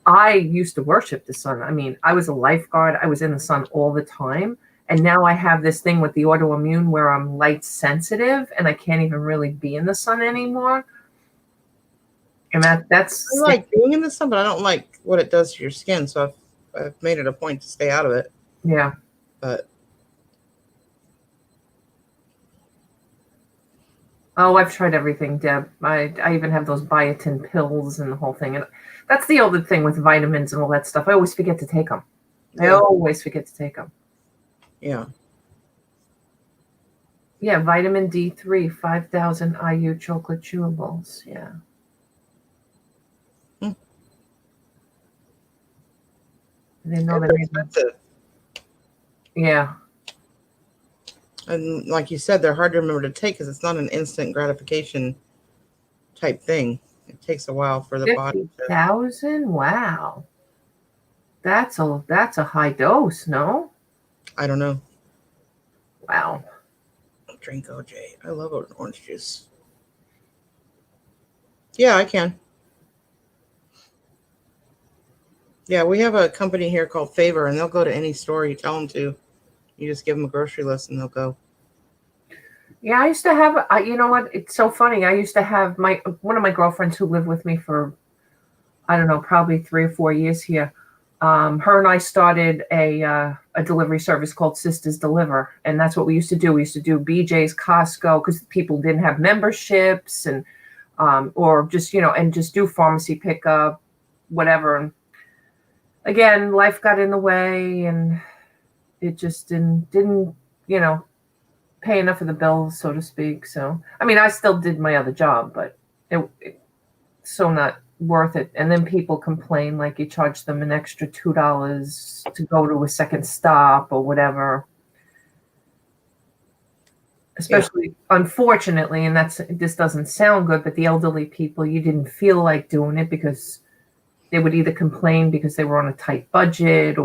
I used to worship the sun. I mean, I was a lifeguard. I was in the sun all the time. And now I have this thing with the autoimmune where I'm light sensitive and I can't even really be in the sun anymore. And I that's like being in the sun, but I don't like what it does to your skin. So I've made it a point to stay out of it. yeah. But Oh, I've tried everything, Deb. I even have those biotin pills and the whole thing. And that's the other thing with vitamins and all that stuff. I always forget to take them. I yeah, always forget to take them. yeah. Yeah, vitamin D3, 5,000 IU chocolate chewables. Yeah. Hmm. I didn't know It's that. expensive. Yeah. And like you said, they're hard to remember to take because it's not an instant gratification type thing. It takes a while for the body to. 50,000? Wow. That's a high dose, no? I don't know. Wow. Drink OJ. I love orange juice. Yeah, I can. Yeah, we have a company here called Favor, and they'll go to any store you tell them to. You just give them a grocery list, and they'll go. Yeah, I used to have, you know what? It's so funny. I used to have one of my girlfriends who lived with me for, I don't know, probably 3 or 4 years here. Her and I started a delivery service called Sisters Deliver, and that's what we used to do. We used to do BJ's, Costco, because people didn't have memberships, and or just and just do pharmacy pickup, whatever. And again, life got in the way, and it just didn't pay enough of the bills, so to speak. So I mean, I still did my other job, but it so not worth it. And then people complain, like you charge them an extra $2 to go to a second stop or whatever. Especially, unfortunately, and this doesn't sound good, but the elderly people, you didn't feel like doing it because they would either complain because they were on a tight budget,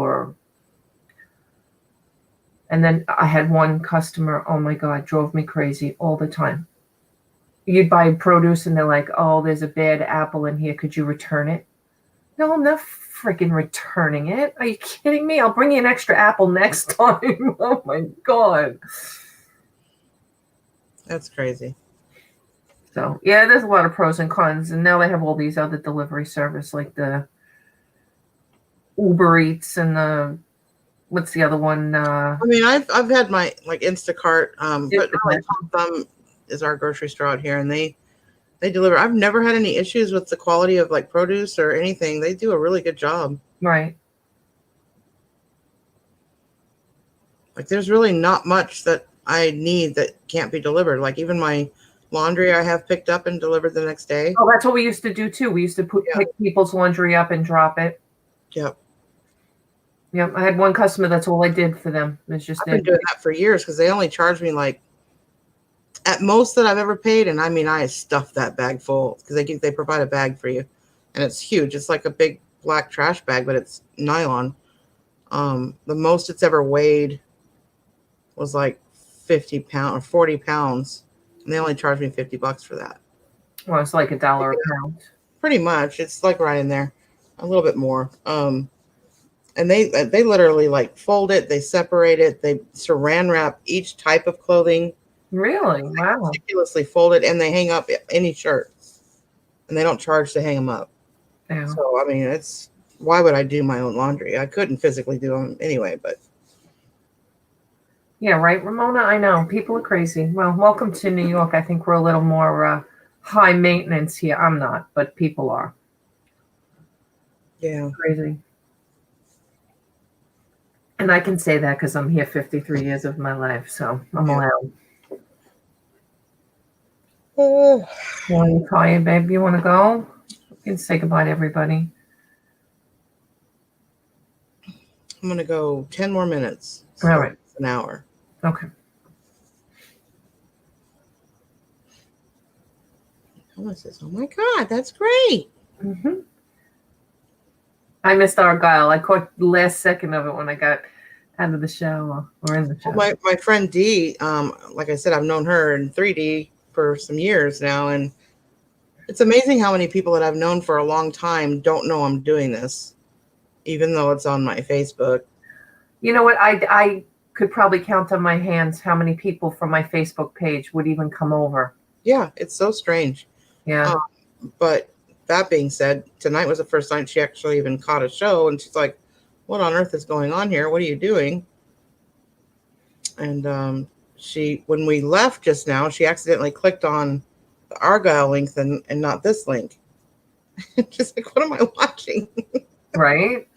and then I had one customer, oh my God, drove me crazy all the time. You'd buy produce and they're like, oh, there's a bad apple in here. Could you return it? No, I'm not freaking returning it. Are you kidding me? I'll bring you an extra apple next time. Oh my God. That's crazy. So yeah, there's a lot of pros and cons. And now they have all these other delivery service like the Uber Eats and what's the other one? I mean, I've had my like Instacart, but really Instacart. Tom Thumb is our grocery store out here, and they deliver. I've never had any issues with the quality of like produce or anything. They do a really good job. Right. Like there's really not much that I need that can't be delivered. Like even my laundry I have picked up and delivered the next day. Oh, that's what we used to do too. We used to pick people's laundry up and drop it. Yep. Yep. I had one customer. That's all I did for them. It's just I've been doing that for years because they only charge me like at most that I've ever paid. And I mean, I stuffed that bag full because they provide a bag for you, and it's huge. It's like a big black trash bag, but it's nylon. The most it's ever weighed was like 50 pounds or 40 pounds. And they only charged me $50 for that. Well, it's like $1 a pound. Pretty much. It's like right in there. A little bit more. And they literally like fold it, they separate it, they saran wrap each type of clothing. Really? They Wow. meticulously fold it, and they hang up any shirt. And they don't charge to hang them up. Yeah. So I mean, why would I do my own laundry? I couldn't physically do them anyway, but Yeah, right, Ramona? I know. People are crazy. Well, welcome to New York. I think we're a little more high maintenance here. I'm not, but people are. yeah. Crazy. And I can say that because I'm here 53 years of my life, so I'm allowed. Oh, You tired, babe? You want to go? You can say goodbye to everybody. I'm gonna go 10 more minutes. So All right. it's an hour. Okay. Ella says, "Oh my God, that's great." I missed Argyle. I caught the last second of it when I got out of the shower or in the shower. Well, my friend Dee, like I said, I've known her in 3D for some years now, and it's amazing how many people that I've known for a long time don't know I'm doing this, even though it's on my Facebook. You know what? I could probably count on my hands how many people from my Facebook page would even come over. Yeah, it's so strange. Yeah. But that being said, tonight was the first night she actually even caught a show, and she's like, "What on earth is going on here? What are you doing?" And when we left just now, she accidentally clicked on the Argyle link and not this link. She's like, "What am I watching?" Right?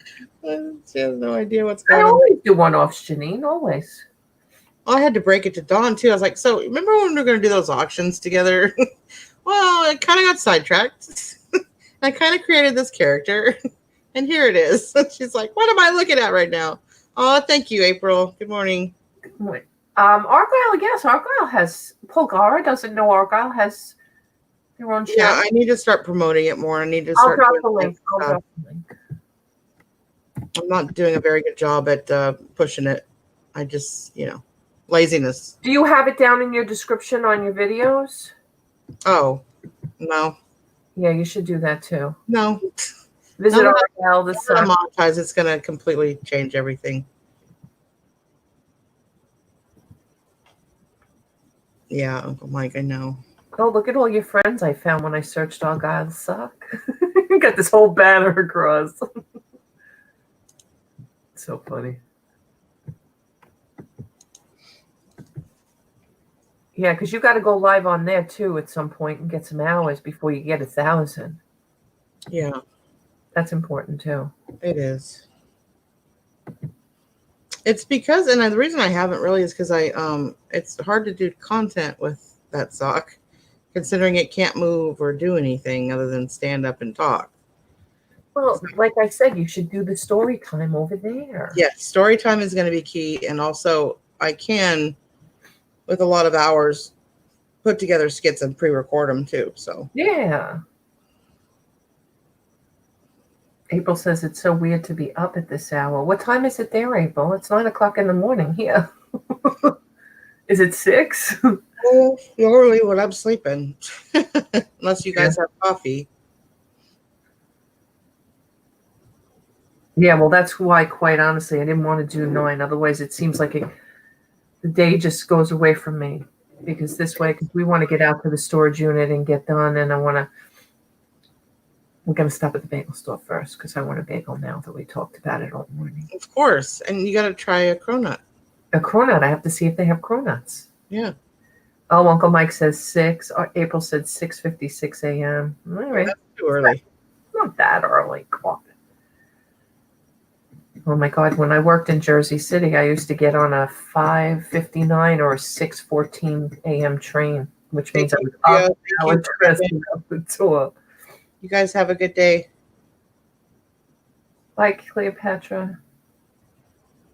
She has no idea what's I going on. always do one-offs, Janine, always. I had to break it to Dawn too. I was like, "So remember when we were going to do those auctions together?" Well, I kind of got sidetracked. I kind of created this character, and here it is. She's like, "What am I looking at right now?" Oh, thank you, April. Good morning. Wait. Argyle, yes, Argyle has Polgara doesn't know Argyle has their own channel. Yeah, I need to start promoting it more. I need to I'll start. drop the link. I'll drop the link. I'm not doing a very good job at pushing it. I just, laziness. Do you have it down in your description on your videos? Oh, no. Yeah, you should do that too. No. Visit No, Argyle this I'm gonna monetize. It's going to completely change everything. Yeah, Uncle Mike, I know. Oh, look at all your friends I found when I searched Argyle Suck. Got this whole banner across. So funny. Yeah, because you got to go live on there too at some point and get some hours before you get 1,000. Yeah. That's important too. It is. It's because, and the reason I haven't really is because it's hard to do content with that sock, considering it can't move or do anything other than stand up and talk. Well, like I said, you should do the story time over there. Yes, story time is going to be key, and also I can, with a lot of hours, put together skits and pre-record them too. So yeah. April says it's so weird to be up at this hour. What time is it there, April? It's 9 o'clock in the morning here. Is it 6? Well, normally when I'm sleeping, unless you guys have coffee. Yeah, well, that's why, quite honestly, I didn't want to do 9. Otherwise, it seems like the day just goes away from me. Because this way, because we want to get out to the storage unit and get done, and we're going to stop at the bagel store first because I want a bagel now that we talked about it all morning. Of course. And you got to try a cronut. A cronut. I have to see if they have cronuts. Yeah. Oh, Uncle Mike says 6. April said 6:56 a.m. All right. That's too early. Not that early. God. Oh, my God. When I worked in Jersey City, I used to get on a 5:59 or a 6:14 a.m. train, which means I was up and dressed out the door. You guys have a good day. Bye, Cleopatra.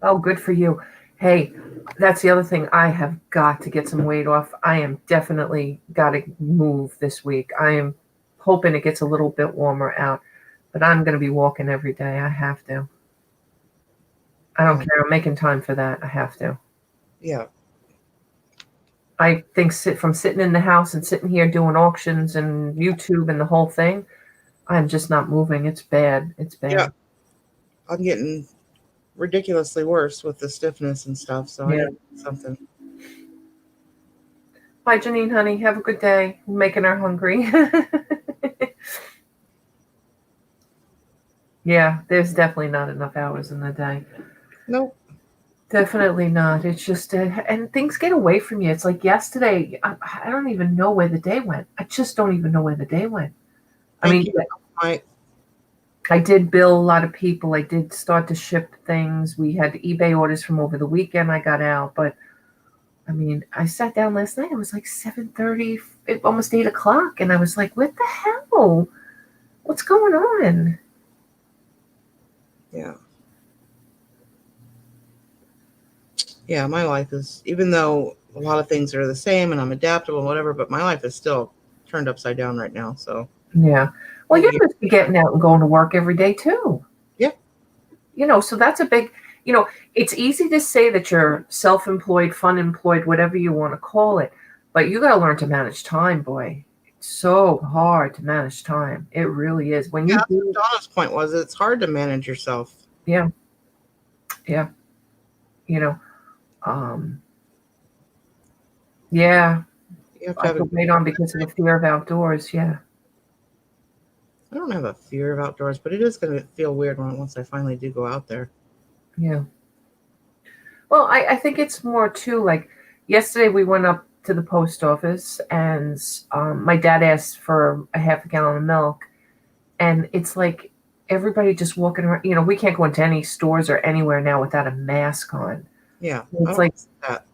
Oh, good for you. Hey, that's the other thing. I have got to get some weight off. I am definitely got to move this week. I am hoping it gets a little bit warmer out, but I'm going to be walking every day. I have to. I don't care. I'm making time for that. I have to. Yeah. I think from sitting in the house and sitting here doing auctions and YouTube and the whole thing, I'm just not moving. It's bad. It's bad. Yeah. I'm getting ridiculously worse with the stiffness and stuff. So I need something. Bye, Janine, honey. Have a good day. I'm making her hungry. Yeah, there's definitely not enough hours in the day. Nope. Definitely not. It's just, and things get away from you. It's like yesterday, I don't even know where the day went. I just don't even know where the day went. I did bill a lot of people. I did start to ship things. We had eBay orders from over the weekend. I got out, but I mean, I sat down last night. It was like 7:30, almost 8 o'clock. And I was like, what the hell? What's going on? Yeah. Yeah, my life is, even though a lot of things are the same and I'm adaptable and whatever, but my life is still turned upside down right now. So yeah. Well, you're supposed to be getting out and going to work every day too. Yeah. So that's a big, it's easy to say that you're self-employed, fun-employed, whatever you want to call it, but you got to learn to manage time, boy. It's so hard to manage time. It really is. When you That's what Donna's point was. It's hard to manage yourself. yeah. Yeah. Yeah. You have to I have put weight on because of the fear of outdoors. Yeah. I don't have a fear of outdoors, but it is going to feel weird once I finally do go out there. Yeah. Well, I think it's more too like yesterday we went up to the post office and my dad asked for a half a gallon of milk, and it's like everybody just walking around. We can't go into any stores or anywhere now without a mask on. Yeah. It's like that.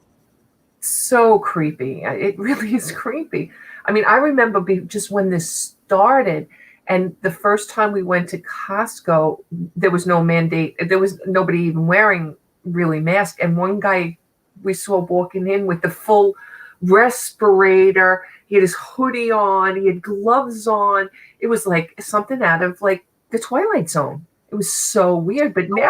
So creepy. It really is creepy. I mean, I remember just when this started, and the first time we went to Costco, there was no mandate. There was nobody even wearing really masks. And one guy we saw walking in with the full respirator. He had his hoodie on. He had gloves on. It was like something out of like the Twilight Zone. It was so weird. But now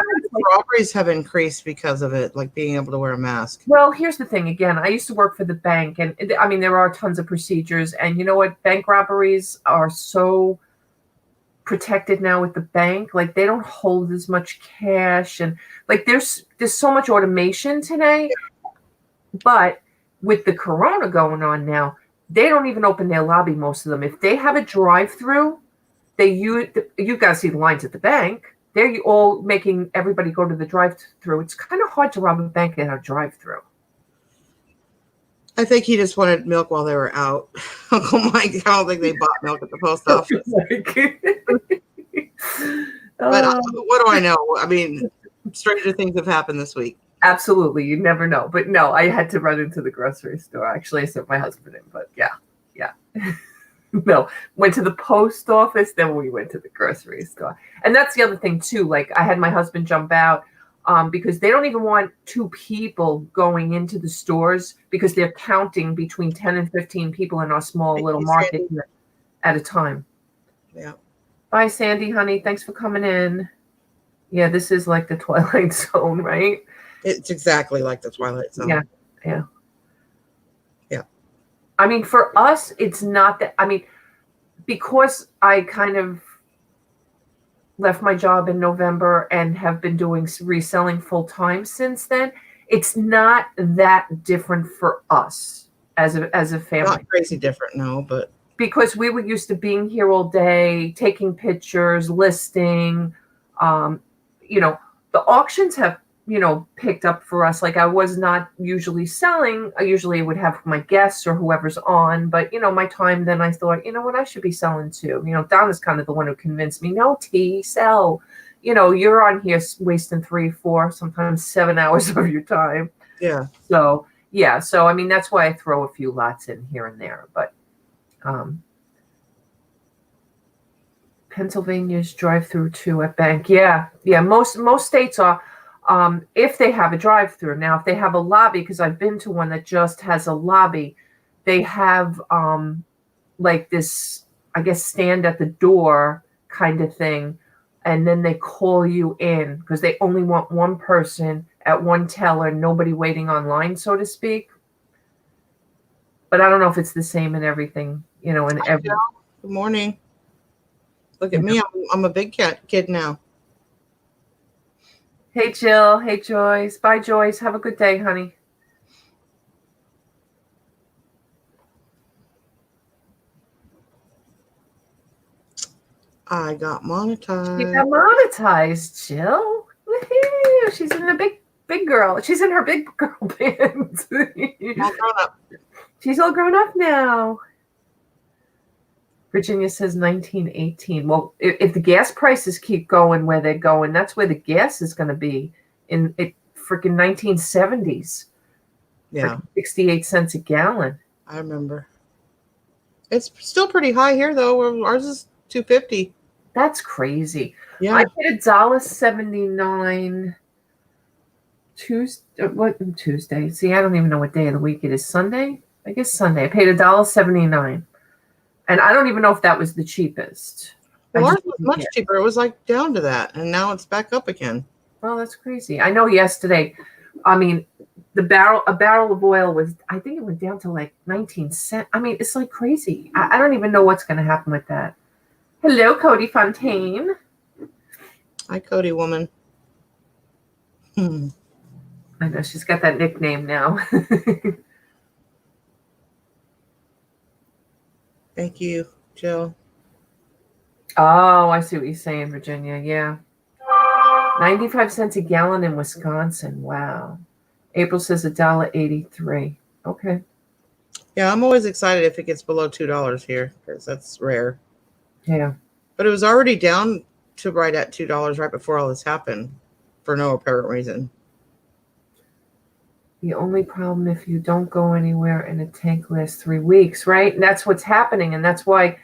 robberies have increased because of it, like being able to wear a mask. Well, here's the thing. Again, I used to work for the bank, and I mean, there are tons of procedures. And you know what? Bank robberies are so protected now with the bank. Like they don't hold as much cash, and like there's so much automation today. But with the corona going on now, they don't even open their lobby. Most of them, if they have a drive-through, you got to see the lines at the bank. They're all making everybody go to the drive-through. It's kind of hard to rob a bank in a drive-through. I think he just wanted milk while they were out. Uncle Mike, I don't think they bought milk at the post office. But what do I know? I mean, stranger things have happened this week. Absolutely. You never know. But no, I had to run into the grocery store. Actually, I sent my husband in, but yeah. No, went to the post office, then we went to the grocery store. And that's the other thing too. Like I had my husband jump out because they don't even want two people going into the stores because they're counting between 10 and 15 people in our small little market at a time. Yeah. Bye, Sandy, honey. Thanks for coming in. Yeah, this is like the Twilight Zone, right? It's exactly like the Twilight Zone. Yeah. I mean, for us, it's not that. I mean, because I kind of left my job in November and have been doing reselling full time since then, it's not that different for us as a family. Not crazy different, no, but because we were used to being here all day, taking pictures, listing. The auctions have picked up for us. Like I was not usually selling. I usually would have my guests or whoever's on, but my time, then I thought, what, I should be selling too. Donna's kind of the one who convinced me, no, T, sell. You're on here wasting 3, 4, sometimes 7 hours of your time. Yeah. So I mean, that's why I throw a few lots in here and there, but Pennsylvania's drive-through too at bank. Yeah. Most states are. If they have a drive-through. Now, if they have a lobby, because I've been to one that just has a lobby, they have like this, I guess, stand at the door kind of thing, and then they call you in because they only want one person at one teller, nobody waiting online, so to speak. But I don't know if it's the same in everything, in every. Good morning. Look at me. I'm a big kid now. Hey, Jill. Hey, Joyce. Bye, Joyce. Have a good day, honey. I got monetized. You got monetized, Jill. Woohoo! She's in the big girl. She's in her big girl band. All grown up. She's all grown up now. Virginia says 1918. Well, if the gas prices keep going where they're going, that's where the gas is going to be in freaking 1970s. Yeah. 68 cents a gallon. I remember. It's still pretty high here, though. Ours is $2.50. That's crazy. Yeah. I paid $1.79 Tuesday. See, I don't even know what day of the week it is. Sunday? I guess Sunday. I paid $1.79. And I don't even know if that was the cheapest. Well, ours was much cheaper. It was like down to that, and now it's back up again. Oh, that's crazy. I know yesterday, I mean, a barrel of oil was, I think it went down to like 19 cents. I mean, it's like crazy. I don't even know what's going to happen with that. Hello, Cody Fontaine. Hi, Cody woman. I know she's got that nickname now. Thank you, Jill. Oh, I see what you're saying, Virginia. Yeah. 95 cents a gallon in Wisconsin. Wow. April says $1.83. Okay. Yeah, I'm always excited if it gets below $2 here because that's rare. Yeah. But it was already down to right at $2 right before all this happened for no apparent reason. The only problem if you don't go anywhere and a tank lasts 3 weeks, right? And that's what's happening. And that's why,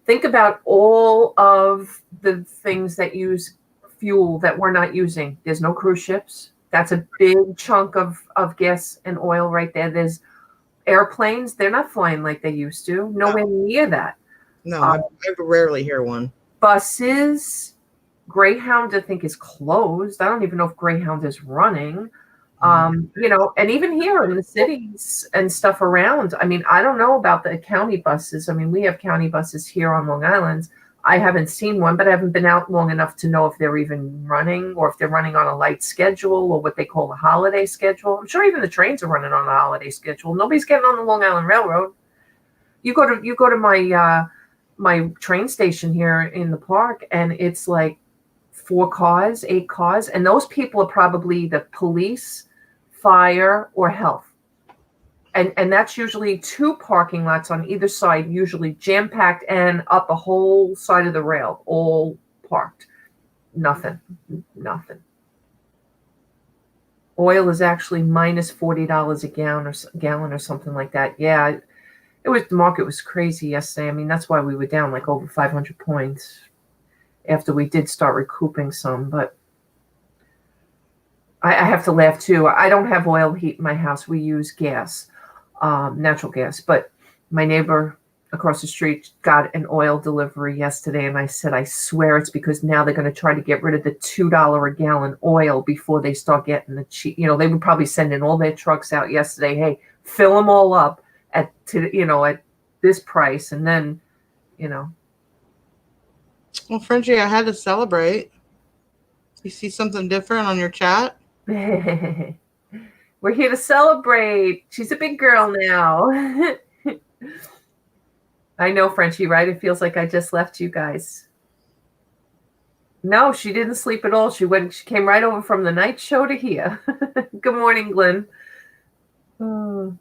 think about all of the things that use fuel that we're not using. There's no cruise ships. That's a big chunk of gas and oil right there. There's airplanes. They're not flying like they used to. Nowhere near that. No, I rarely hear one. Buses. Greyhound, I think, is closed. I don't even know if Greyhound is running. And even here in the cities and stuff around, I mean, I don't know about the county buses. I mean, we have county buses here on Long Island. I haven't seen one, but I haven't been out long enough to know if they're even running or if they're running on a light schedule or what they call a holiday schedule. I'm sure even the trains are running on a holiday schedule. Nobody's getting on the Long Island Railroad. You go to my my train station here in the park, and it's like 4 cars, 8 cars, and those people are probably the police, fire, or health. And that's usually 2 parking lots on either side, usually jam-packed and up a whole side of the rail, all parked. Nothing. Oil is actually minus $40 a gallon or something like that. Yeah, the market was crazy yesterday. I mean, that's why we were down like over 500 points after we did start recouping some, but I have to laugh too. I don't have oil heat in my house. We use gas, natural gas, but my neighbor across the street got an oil delivery yesterday, and I said, I swear it's because now they're going to try to get rid of the $2 a gallon oil before they start getting the cheap. They would probably send in all their trucks out yesterday. Hey, fill them all up at this price, and then. Well, Frenchie, I had to celebrate. You see something different on your chat? We're here to celebrate. She's a big girl now. I know, Frenchie, right? It feels like I just left you guys. No, she didn't sleep at all. She came right over from the night show to here. Good morning, Glenn. Oh.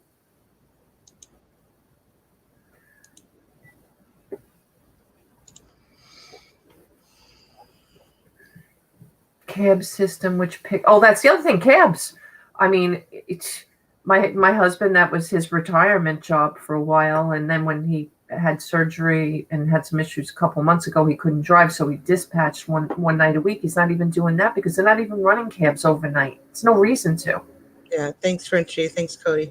Cab system, that's the other thing, cabs. I mean, my husband, that was his retirement job for a while, and then when he had surgery and had some issues a couple months ago, he couldn't drive, so he dispatched one night a week. He's not even doing that because they're not even running cabs overnight. There's no reason to. Yeah, thanks, Frenchie. Thanks, Cody.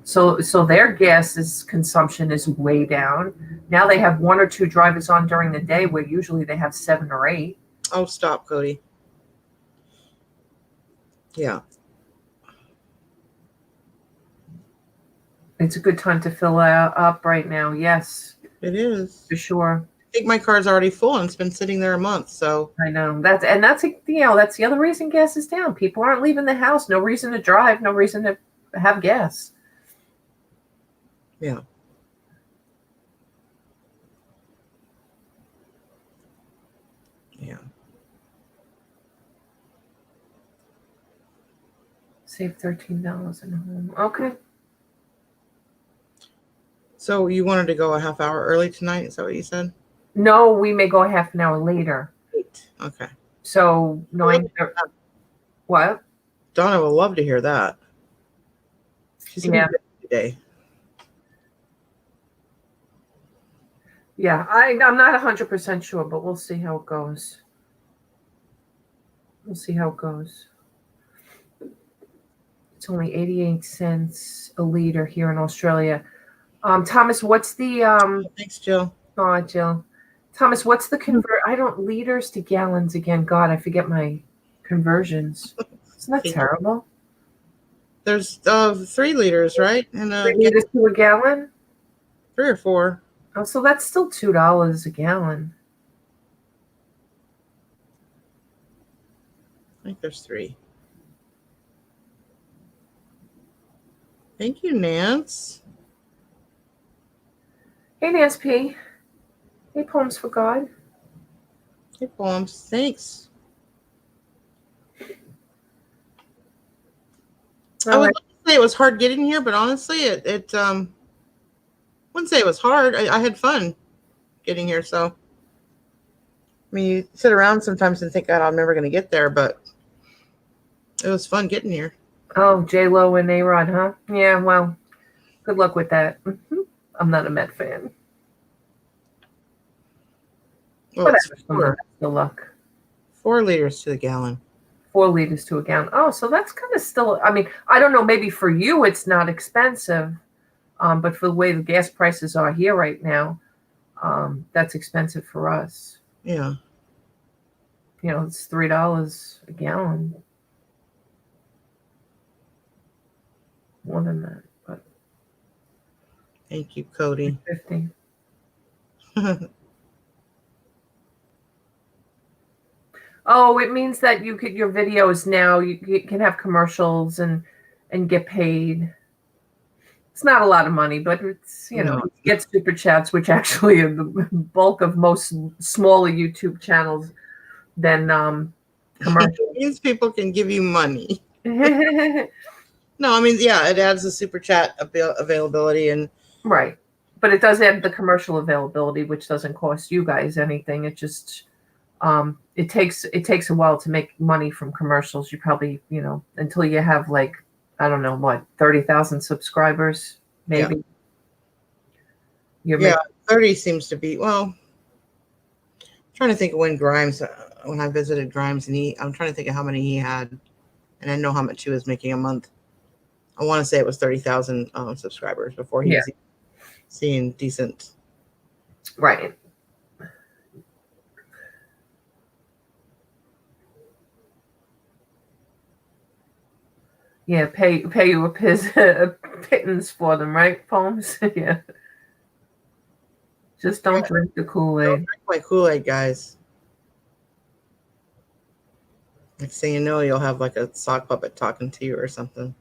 So their consumption is way down. Now they have 1 or 2 drivers on during the day, where usually they have 7 or 8. Oh, stop, Cody. Yeah. It's a good time to fill up right now. Yes, it is for sure. I think my car's already full and it's been sitting there a month. So I know that's the other reason gas is down. People aren't leaving the house. No reason to drive. No reason to have gas. Yeah. Yeah. Save $13 in home. Okay. So you wanted to go a half hour early tonight? Is that what you said? No, we may go a half an hour later. Okay. So 9. What? Donna will love to hear that. She's gonna be busy today. Yeah, I'm not 100% sure, but we'll see how it goes. It's only 88 cents a liter here in Australia. Thomas, what's the Thanks, Jill. Oh, Jill. Thomas, what's the liters to gallons again? God, I forget my conversions. Isn't that terrible? There's 3 liters, right? And 3 liters to a gallon? 3 or 4. Oh, so that's still $2 a gallon. I think there's 3. Thank you, Nance. Hey, Nance P. Hey, Poems for God. Hey, Poems. Thanks. I would say it was hard getting here, but honestly, it wouldn't say it was hard. I had fun getting here. So, I mean, you sit around sometimes and think, God, I'm never going to get there, but it was fun getting here. Oh, J-Lo and A-Rod, huh? Yeah, well, good luck with that. I'm not a Met fan. Well, it's 4. Good luck. 4 liters to the gallon. 4 liters to a gallon. Oh, so that's kind of still, I mean, I don't know, maybe for you it's not expensive, but for the way the gas prices are here right now, that's expensive for us. Yeah. You know, it's $3 a gallon. More than that, but. Thank you, Cody. 50. Oh, it means that you could your videos now you can have commercials and get paid. It's not a lot of money, but it's you know you get super chats, which actually are the bulk of most smaller YouTube channels. Than commercials. These people can give you money. No, I mean, yeah, it adds the super chat availability and right, but it does add the commercial availability, which doesn't cost you guys anything. It just it takes a while to make money from commercials. You probably until you have like I don't know what 30,000 subscribers maybe. Yeah, 30 seems to be well. I'm trying to think of when I visited Grimes and I'm trying to think of how many he had, and I know how much he was making a month. I want to say it was 30,000 subscribers before he was seeing decent. Right. Yeah, pay you a pittance for them, right, Poems? Yeah. Just don't drink the Kool-Aid. Don't drink my Kool-Aid, guys. Next thing you know, you'll have like a sock puppet talking to you or something.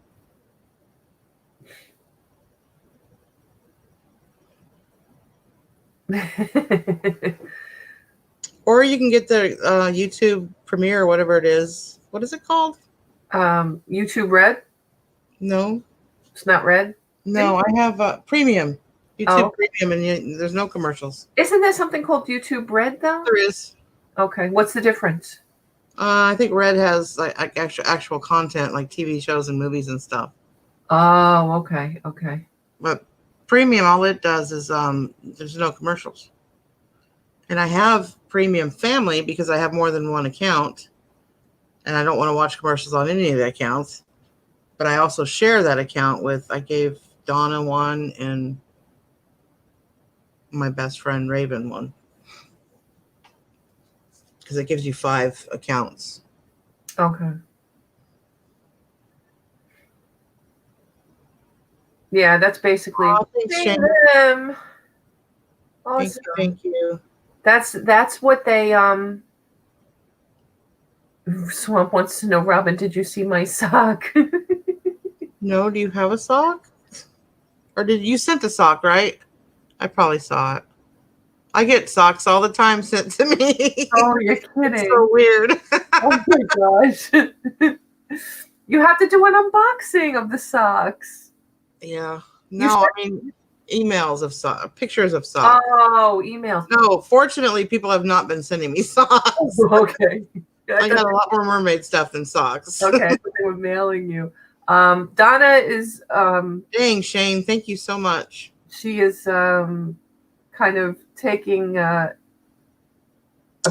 Or you can get the YouTube Premiere or whatever it is. What is it called? YouTube Red? No. It's not Red? No, I have Premium. YouTube Premium, and there's no commercials. Isn't there something called YouTube Red, though? There is. Okay. What's the difference? I think Red has like actual content, like TV shows and movies and stuff. Oh, okay. Okay. But Premium, all it does is there's no commercials. And I have Premium Family because I have more than one account, and I don't want to watch commercials on any of the accounts. But I also share that account I gave Donna one and my best friend Raven one. Because it gives you 5 accounts. Okay. Yeah, that's basically thanks, Shane. them. Awesome. Thank you. That's what they Swamp wants to know, Robin, did you see my sock? No, do you have a sock? Or did you sent a sock, right? I probably saw it. I get socks all the time sent to me. Oh, you're kidding. It's so weird. Oh my gosh. You have to do an unboxing of the socks. Yeah. No, I mean emails of socks, pictures of socks. Oh, emails. No, fortunately, people have not been sending me socks. Oh, okay. I got a lot more mermaid stuff than socks. Okay, so they were mailing you. Donna is dang, Shane, thank you so much. She is kind of taking a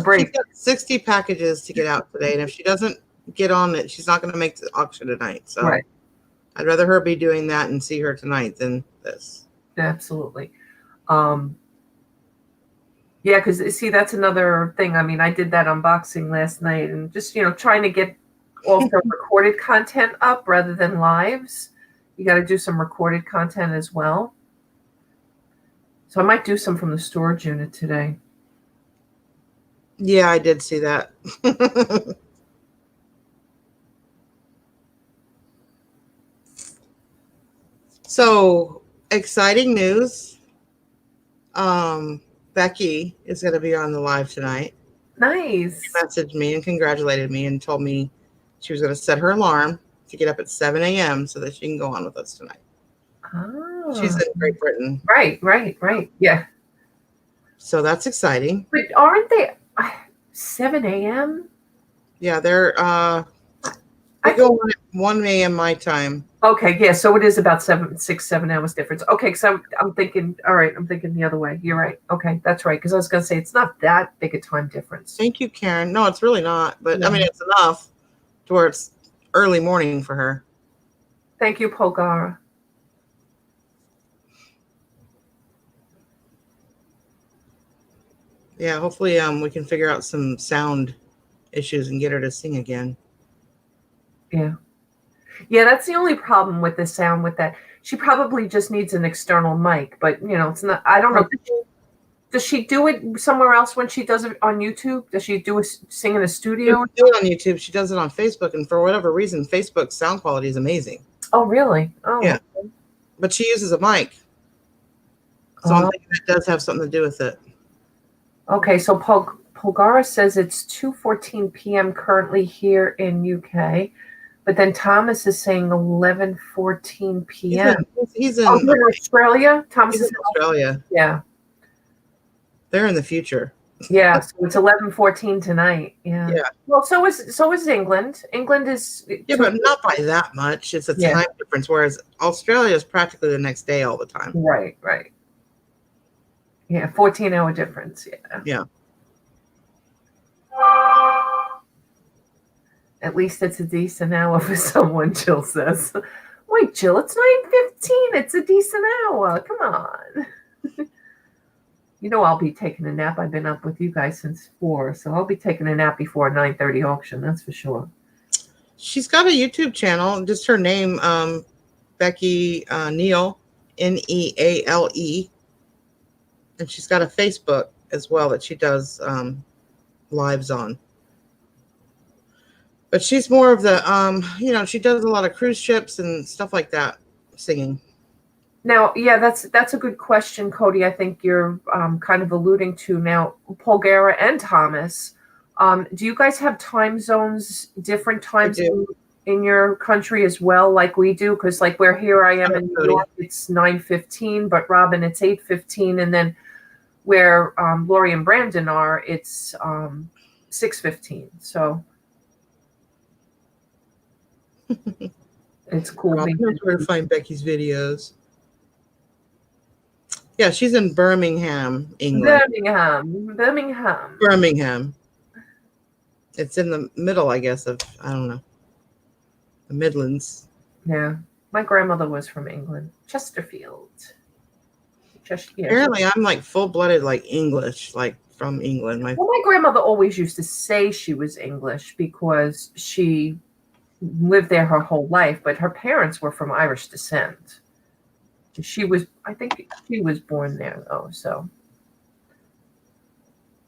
break. She's got 60 packages to get out today, and if she doesn't get on it, she's not going to make the auction tonight. So right. I'd rather her be doing that and see her tonight than this. Absolutely. Yeah, because see, that's another thing. I mean, I did that unboxing last night and just, trying to get also recorded content up rather than lives. You got to do some recorded content as well. So I might do some from the storage unit today. Yeah, I did see that. So exciting news. Becky is going to be on the live tonight. Nice. She messaged me and congratulated me and told me she was going to set her alarm to get up at 7 a.m. so that she can go on with us tonight. Oh. She's in Great Britain. Right. Yeah. So that's exciting. But aren't they 7 a.m.? Yeah, they're I go on at 1 a.m. my time. Okay, yeah, so it is about 7 hours difference. Okay, so I'm thinking, all right, I'm thinking the other way. You're right. Okay, that's right. Because I was going to say it's not that big a time difference. Thank you, Karen. No, it's really not. But I mean, it's enough to where it's early morning for her. Thank you, Polgara. Yeah, hopefully we can figure out some sound issues and get her to sing again. Yeah. Yeah, that's the only problem with the sound with that. She probably just needs an external mic, but it's not, I don't know. Does she do it somewhere else when she does it on YouTube? Does she sing in a studio? She do it on YouTube. She does it on Facebook, and for whatever reason, Facebook's sound quality is amazing. Oh, really? Oh, yeah. Okay. But she uses a mic, so I'm thinking that does have something to do with it. Okay, so Polgara says it's 2:14 p.m. currently here in UK, but then Thomas is saying 11:14 p.m. He's in Australia. Thomas is in Australia. Yeah. They're in the future. Yeah, so it's 11:14 tonight. Yeah. Well, so is England. England is but not by that much. It's a time difference, whereas Australia is practically the next day all the time. Right. Yeah, 14-hour difference. Yeah. At least it's a decent hour for someone, Jill says. Wait, Jill, it's 9:15. It's a decent hour. Come on. I'll be taking a nap. I've been up with you guys since 4, so I'll be taking a nap before 9:30 auction. That's for sure. She's got a YouTube channel, just her name, Becky Neale, Neale, and she's got a Facebook as well that she does lives on. But she's more of the, she does a lot of cruise ships and stuff like that, singing. Now, yeah, that's a good question, Cody. I think you're kind of alluding to now, Polgara and Thomas. Do you guys have time zones, different times in your country as well, like we do? Because like here I am in New York, it's 9:15, but Robin, it's 8:15, and then where Lori and Brandon are, it's 6:15. So it's cool. I'm not sure to find Becky's videos. Yeah, she's in Birmingham, England. Birmingham. It's in the middle, I guess, of, I don't know, the Midlands. Yeah. My grandmother was from England. Chesterfield. Apparently, I'm like full-blooded, like English, like from England. My grandmother always used to say she was English because she lived there her whole life, but her parents were from Irish descent. I think she was born there though. So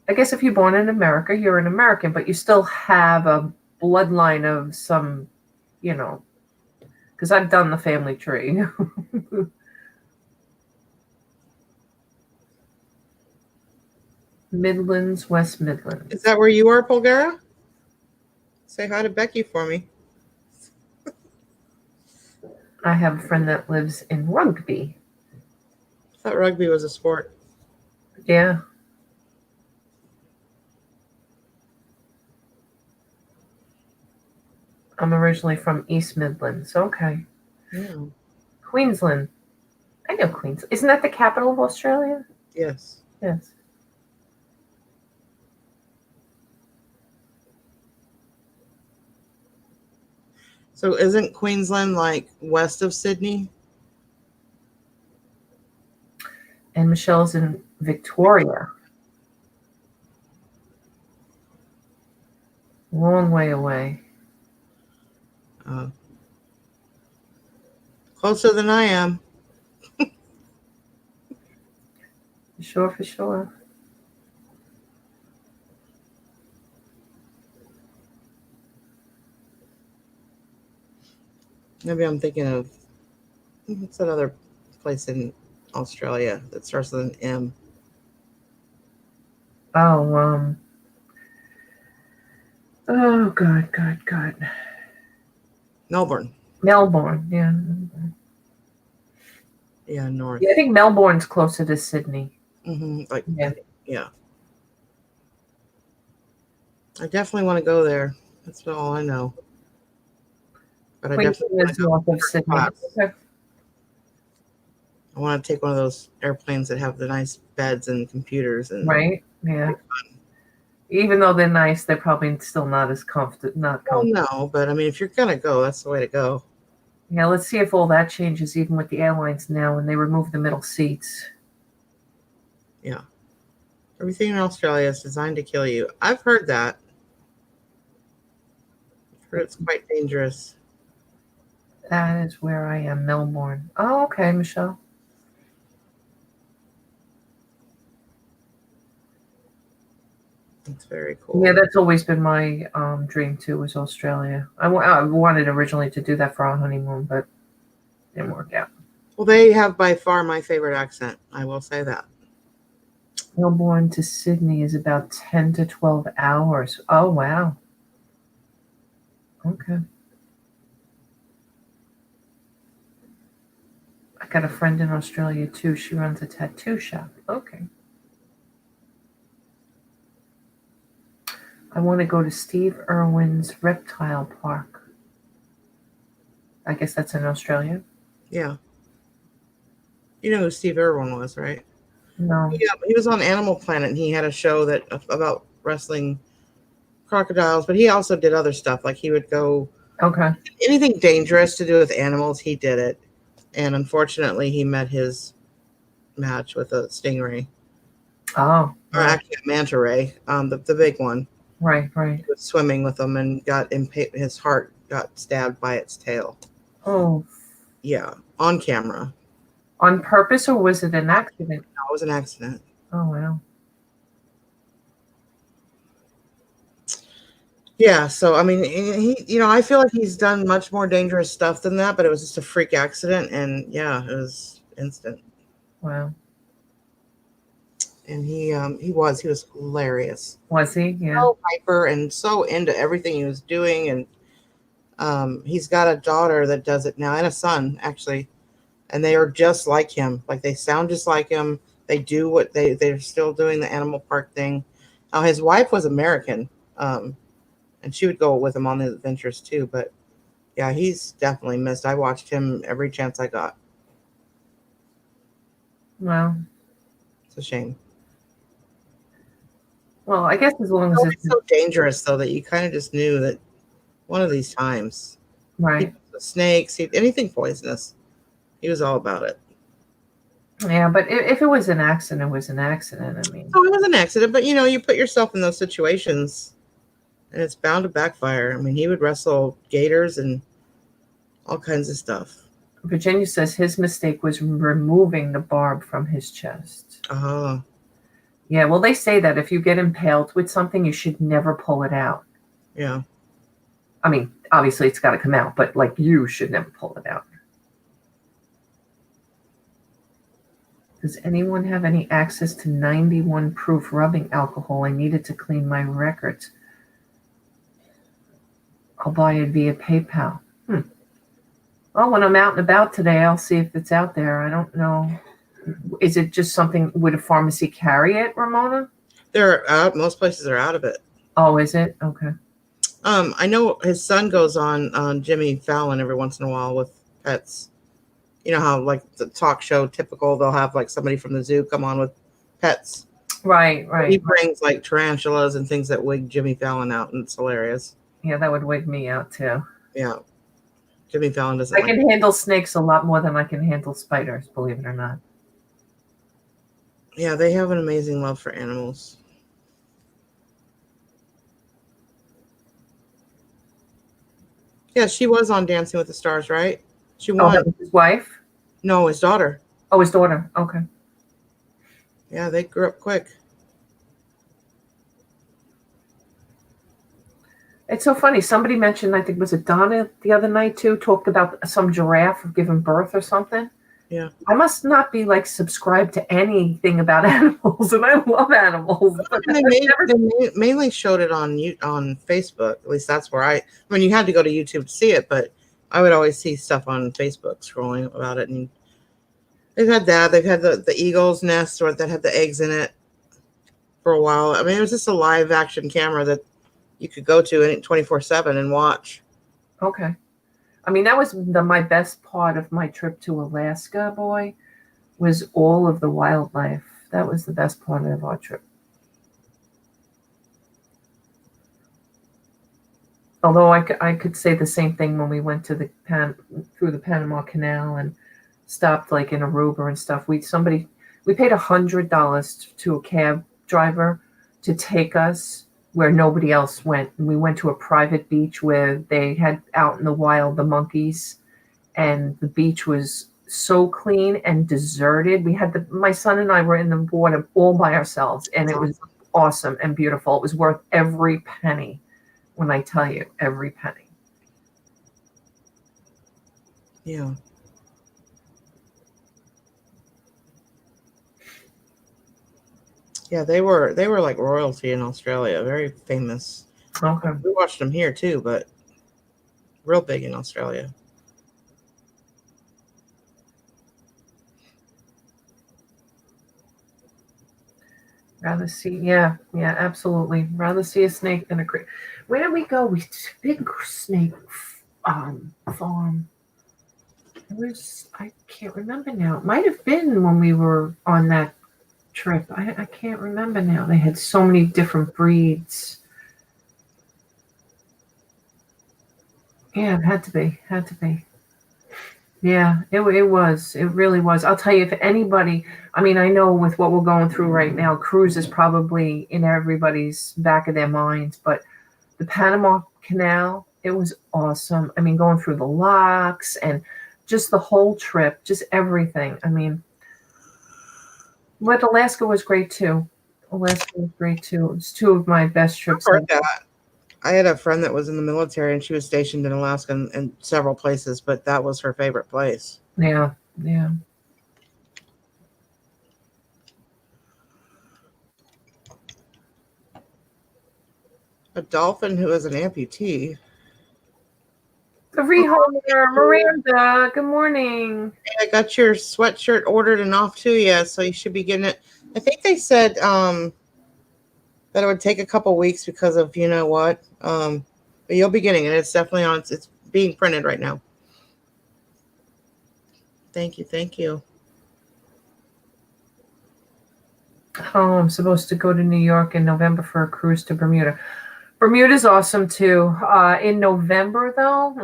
I guess if you're born in America, you're an American, but you still have a bloodline of some, because I've done the family tree. Midlands, West Midlands. Is that where you are, Polgara? Say hi to Becky for me. I have a friend that lives in Rugby. I thought rugby was a sport. Yeah. I'm originally from East Midlands. Okay. Yeah. Queensland. I know Queensland. Isn't that the capital of Australia? Yes. Yes. So isn't Queensland like west of Sydney? And Michelle's in Victoria. Long way away. Uh, closer than I am. For sure. Maybe I'm thinking of what's that other place in Australia that starts with an M? Oh, oh, God. Melbourne. Melbourne, yeah. Yeah, north. Yeah, I think Melbourne's closer to Sydney. Like, Yeah. yeah. I definitely want to go there. That's all I know. But I definitely want Queensland is to go north of first Sydney. class. Okay. I want to take one of those airplanes that have the nice beds and computers and Right? Yeah. Even though they're nice, they're probably still not as comfortable. Well, no, but I mean, if you're gonna go, that's the way to go. Yeah, let's see if all that changes even with the airlines now when they remove the middle seats. Yeah, everything in Australia is designed to kill you. I've heard that. I've heard it's quite dangerous. That is where I am, Melbourne. Oh, okay, Michelle. It's very cool. Yeah, that's always been my dream too, was Australia. I wanted originally to do that for our honeymoon, but it didn't work out. Well, they have by far my favorite accent. I will say that. Melbourne to Sydney is about 10 to 12 hours. Oh, wow. Okay. I got a friend in Australia too. She runs a tattoo shop. Okay. I want to go to Steve Irwin's Reptile Park. I guess that's in Australia. Yeah. You know who Steve Irwin was, right? No. Yeah, he was on Animal Planet, and he had a show that about wrestling crocodiles, but he also did other stuff. Like he would go Okay. anything dangerous to do with animals, he did it. And unfortunately, he met his match with a stingray, Oh. or actually a manta ray, the big one. Right. He was swimming with them and his heart got stabbed by its tail. Oh. Yeah, on camera. On purpose, or was it an accident? No, it was an accident. Oh, wow. Yeah, so I mean, I feel like he's done much more dangerous stuff than that, but it was just a freak accident, and yeah, it was instant. Wow. And he was hilarious. Was he? Yeah. So hyper and so into everything he was doing, and he's got a daughter that does it now, and a son actually, and they are just like him. Like they sound just like him. They do what they're still doing the animal park thing. Now his wife was American, and she would go with him on the adventures too. But yeah, he's definitely missed. I watched him every chance I got. Well. It's a shame. Well, I guess as long as It's so dangerous though that you kind of just knew that one of these times, right. Snakes, anything poisonous, he was all about it. Yeah, but if it was an accident, it was an accident. I mean, oh, it was an accident, but you put yourself in those situations, and it's bound to backfire. I mean, he would wrestle gators and all kinds of stuff. Virginia says his mistake was removing the barb from his chest. Oh. Yeah, well, they say that if you get impaled with something, you should never pull it out. Yeah. I mean, obviously it's got to come out, but like you should never pull it out. Does anyone have any access to 91 proof rubbing alcohol? I needed to clean my records. I'll buy it via PayPal. Well, when I'm out and about today, I'll see if it's out there. I don't know. Is it just something, would a pharmacy carry it, Ramona? They're out. Most places are out of it. Oh, is it? Okay. I know his son goes on Jimmy Fallon every once in a while with pets. You know how like the talk show typical, they'll have like somebody from the zoo come on with pets. Right. He brings like tarantulas and things that wig Jimmy Fallon out, and it's hilarious. Yeah, that would wig me out too. Yeah. Jimmy Fallon doesn't. I can handle snakes a lot more than I can handle spiders, believe it or not. Yeah, they have an amazing love for animals. Yeah, she was on Dancing with the Stars, right? She Oh, won. that was his wife? No, his daughter. Oh, his daughter. Okay. Yeah, they grew up quick. It's so funny. Somebody mentioned, I think, was it Donna the other night too, talked about some giraffe giving birth or something. Yeah. I must not be like subscribed to anything about animals, and I love animals. But And they mainly showed it on Facebook. At least that's where I mean, you had to go to YouTube to see it, but I would always see stuff on Facebook scrolling about it. And they've had that. They've had the eagle's nest or that had the eggs in it for a while. I mean, it was just a live action camera that you could go to 24/7 and watch. okay. I mean, that was my best part of my trip to Alaska, boy, was all of the wildlife. That was the best part of our trip. Although I could say the same thing when we went to through the Panama Canal and stopped like in Aruba and stuff. We paid $100 to a cab driver to take us where nobody else went. And we went to a private beach where they had out in the wild the monkeys, and the beach was so clean and deserted. My son and I were in the water all by ourselves, and it was awesome and beautiful. It was worth every penny. When I tell you, every penny. Yeah. Yeah, they were like royalty in Australia, very famous. Okay. We watched them here too, but real big in Australia. Rather see, yeah, absolutely. Rather see a snake than a creek. Where did we go? We big snake farm. I can't remember now. It might have been when we were on that trip. I can't remember now. They had so many different breeds. Yeah, it had to be. Yeah, it was. It really was. I'll tell you, if anybody, I mean, I know with what we're going through right now, cruise is probably in everybody's back of their minds, but the Panama Canal, it was awesome. I mean, going through the locks and just the whole trip, just everything. I mean, but Alaska was great too. It was two of my best trips. I heard that. I had a friend that was in the military and she was stationed in Alaska and several places, but that was her favorite place. Yeah. A dolphin who is an amputee. The rehomer, Miranda, good morning. Hey, I got your sweatshirt ordered and off to you, so you should be getting it. I think they said that it would take a couple weeks because of you know what. But you'll be getting it. It's definitely on. It's being printed right now. Thank you. Oh, I'm supposed to go to New York in November for a cruise to Bermuda. Bermuda's awesome too. In November though,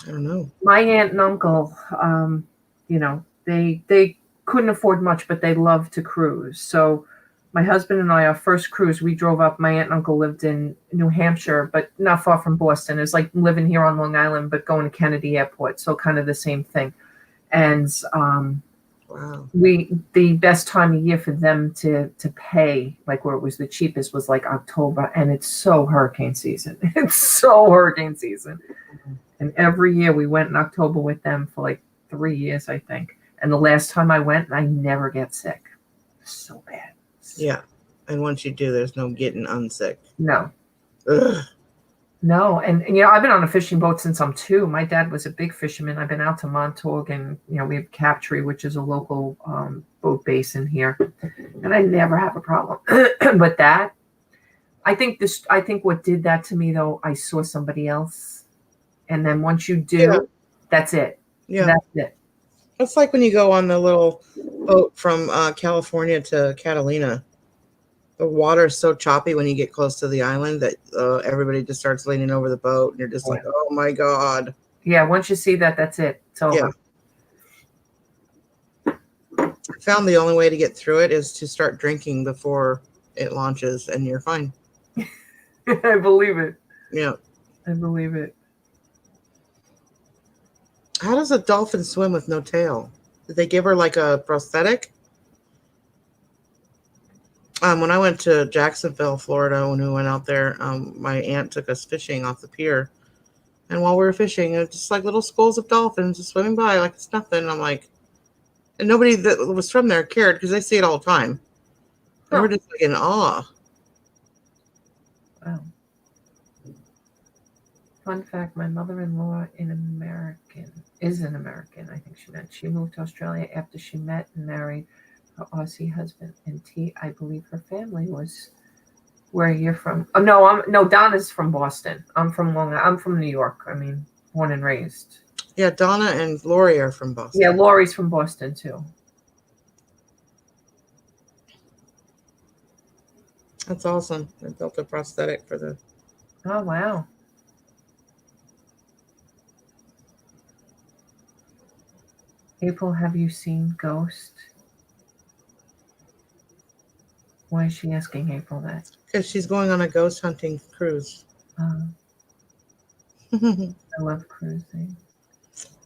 I don't know. my aunt and uncle, they couldn't afford much, but they love to cruise. So my husband and I, our first cruise, we drove up. My aunt and uncle lived in New Hampshire, but not far from Boston. It's like living here on Long Island, but going to Kennedy Airport. So kind of the same thing. And wow. The best time of year for them to pay, like where it was the cheapest, was like October, and it's so hurricane season. And every year we went in October with them for like 3 years, I think. And the last time I went, I never get sick. So bad. Yeah. And once you do, there's no getting unsick. No. Ugh. No. And I've been on a fishing boat since I'm 2. My dad was a big fisherman. I've been out to Montauk, and, we have Captree, which is a local boat basin here. And I never have a problem. But that, I think what did that to me, though, I saw somebody else. And then once you do, that's it. Yeah. That's it. It's like when you go on the little boat from California to Catalina. The water is so choppy when you get close to the island that everybody just starts leaning over the boat, and you're just like, oh my God. Yeah, once you see that, that's it. It's over. Yeah. I found the only way to get through it is to start drinking before it launches, and you're fine. I believe it. Yeah. I believe it. How does a dolphin swim with no tail? Did they give her like a prosthetic? When I went to Jacksonville, Florida, when we went out there, my aunt took us fishing off the pier. And while we were fishing, it was just like little schools of dolphins just swimming by like it's nothing. And I'm like, and nobody that was from there cared because they see it all the time. And we're just like in awe. Wow. Fun fact, my mother-in-law is an American, I think she meant. She moved to Australia after she met and married her Aussie husband. And I believe her family was where you're from. Oh, no, Donna's from Boston. I'm from I'm from New York. I mean, born and raised. Yeah, Donna and Lori are from Boston. Yeah, Lori's from Boston too. That's awesome. They built a prosthetic for the... Oh, wow. April, have you seen Ghost? Why is she asking April that? Because she's going on a ghost hunting cruise. I love cruising.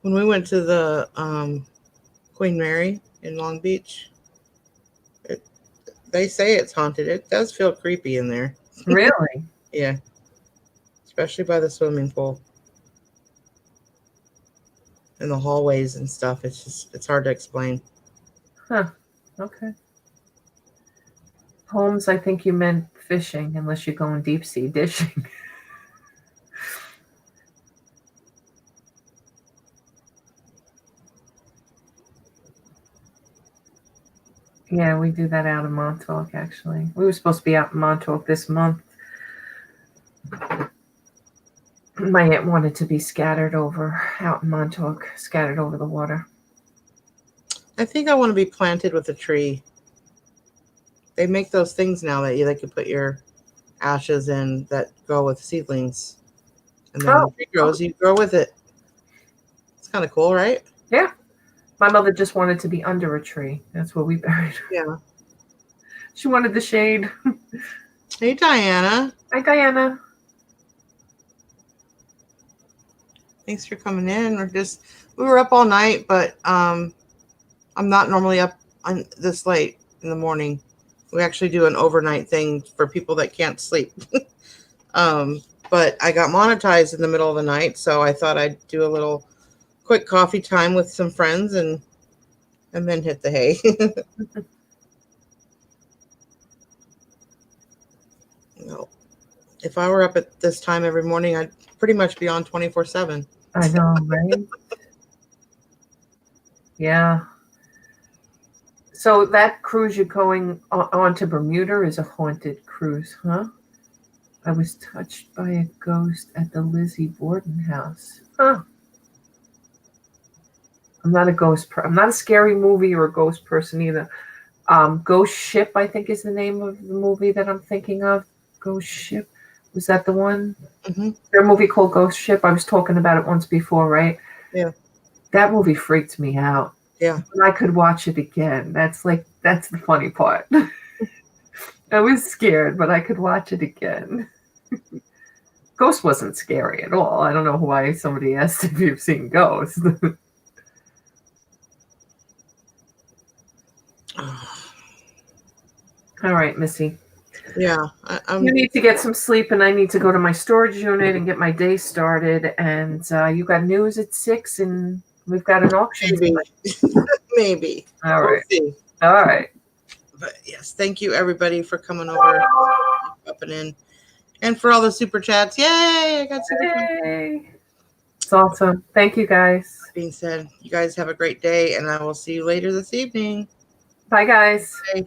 When we went to the Queen Mary in Long Beach, they say it's haunted. It does feel creepy in there. Really? Yeah. Especially by the swimming pool. And the hallways and stuff. It's hard to explain. Huh. Okay. Holmes, I think you meant fishing, unless you're going deep sea dishing. Yeah, we do that out in Montauk, actually. We were supposed to be out in Montauk this month. My aunt wanted to be out in Montauk, scattered over the water. I think I want to be planted with a tree. They make those things now that they can put your ashes in that go with seedlings. And then when the tree grows, you grow with it. It's kind of cool, right? Yeah. My mother just wanted to be under a tree. That's where we buried her. Yeah. She wanted the shade. Hey, Diana. Hi, Diana. Thanks for coming in. We were up all night, but I'm not normally up on this late in the morning. We actually do an overnight thing for people that can't sleep. But I got monetized in the middle of the night, so I thought I'd do a little quick coffee time with some friends and then hit the hay. No. If I were up at this time every morning, I'd pretty much be on 24/7. I know, right? Yeah. So that cruise you're going on to Bermuda is a haunted cruise, huh? I was touched by a ghost at the Lizzie Borden house. Huh. I'm not a ghost I'm not a scary movie or a ghost person either. Ghost Ship, I think, is the name of the movie that I'm thinking of. Ghost Ship. Was that the one? Mm-hmm. There's a movie called Ghost Ship. I was talking about it once before, right? Yeah. That movie freaked me out. Yeah. And I could watch it again. That's the funny part. I was scared, but I could watch it again. Ghost wasn't scary at all. I don't know why somebody asked if you've seen Ghost. All right, Missy. Yeah. You need to get some sleep, and I need to go to my storage unit and get my day started. And you got news at 6, and we've got an auction. Maybe. All right. We'll see. All right. But yes, thank you everybody for coming over, popping in, and for all the super chats. Yay! I got super chats. It's awesome. Thank you, guys. That being said, you guys have a great day, and I will see you later this evening. Bye, guys. Bye.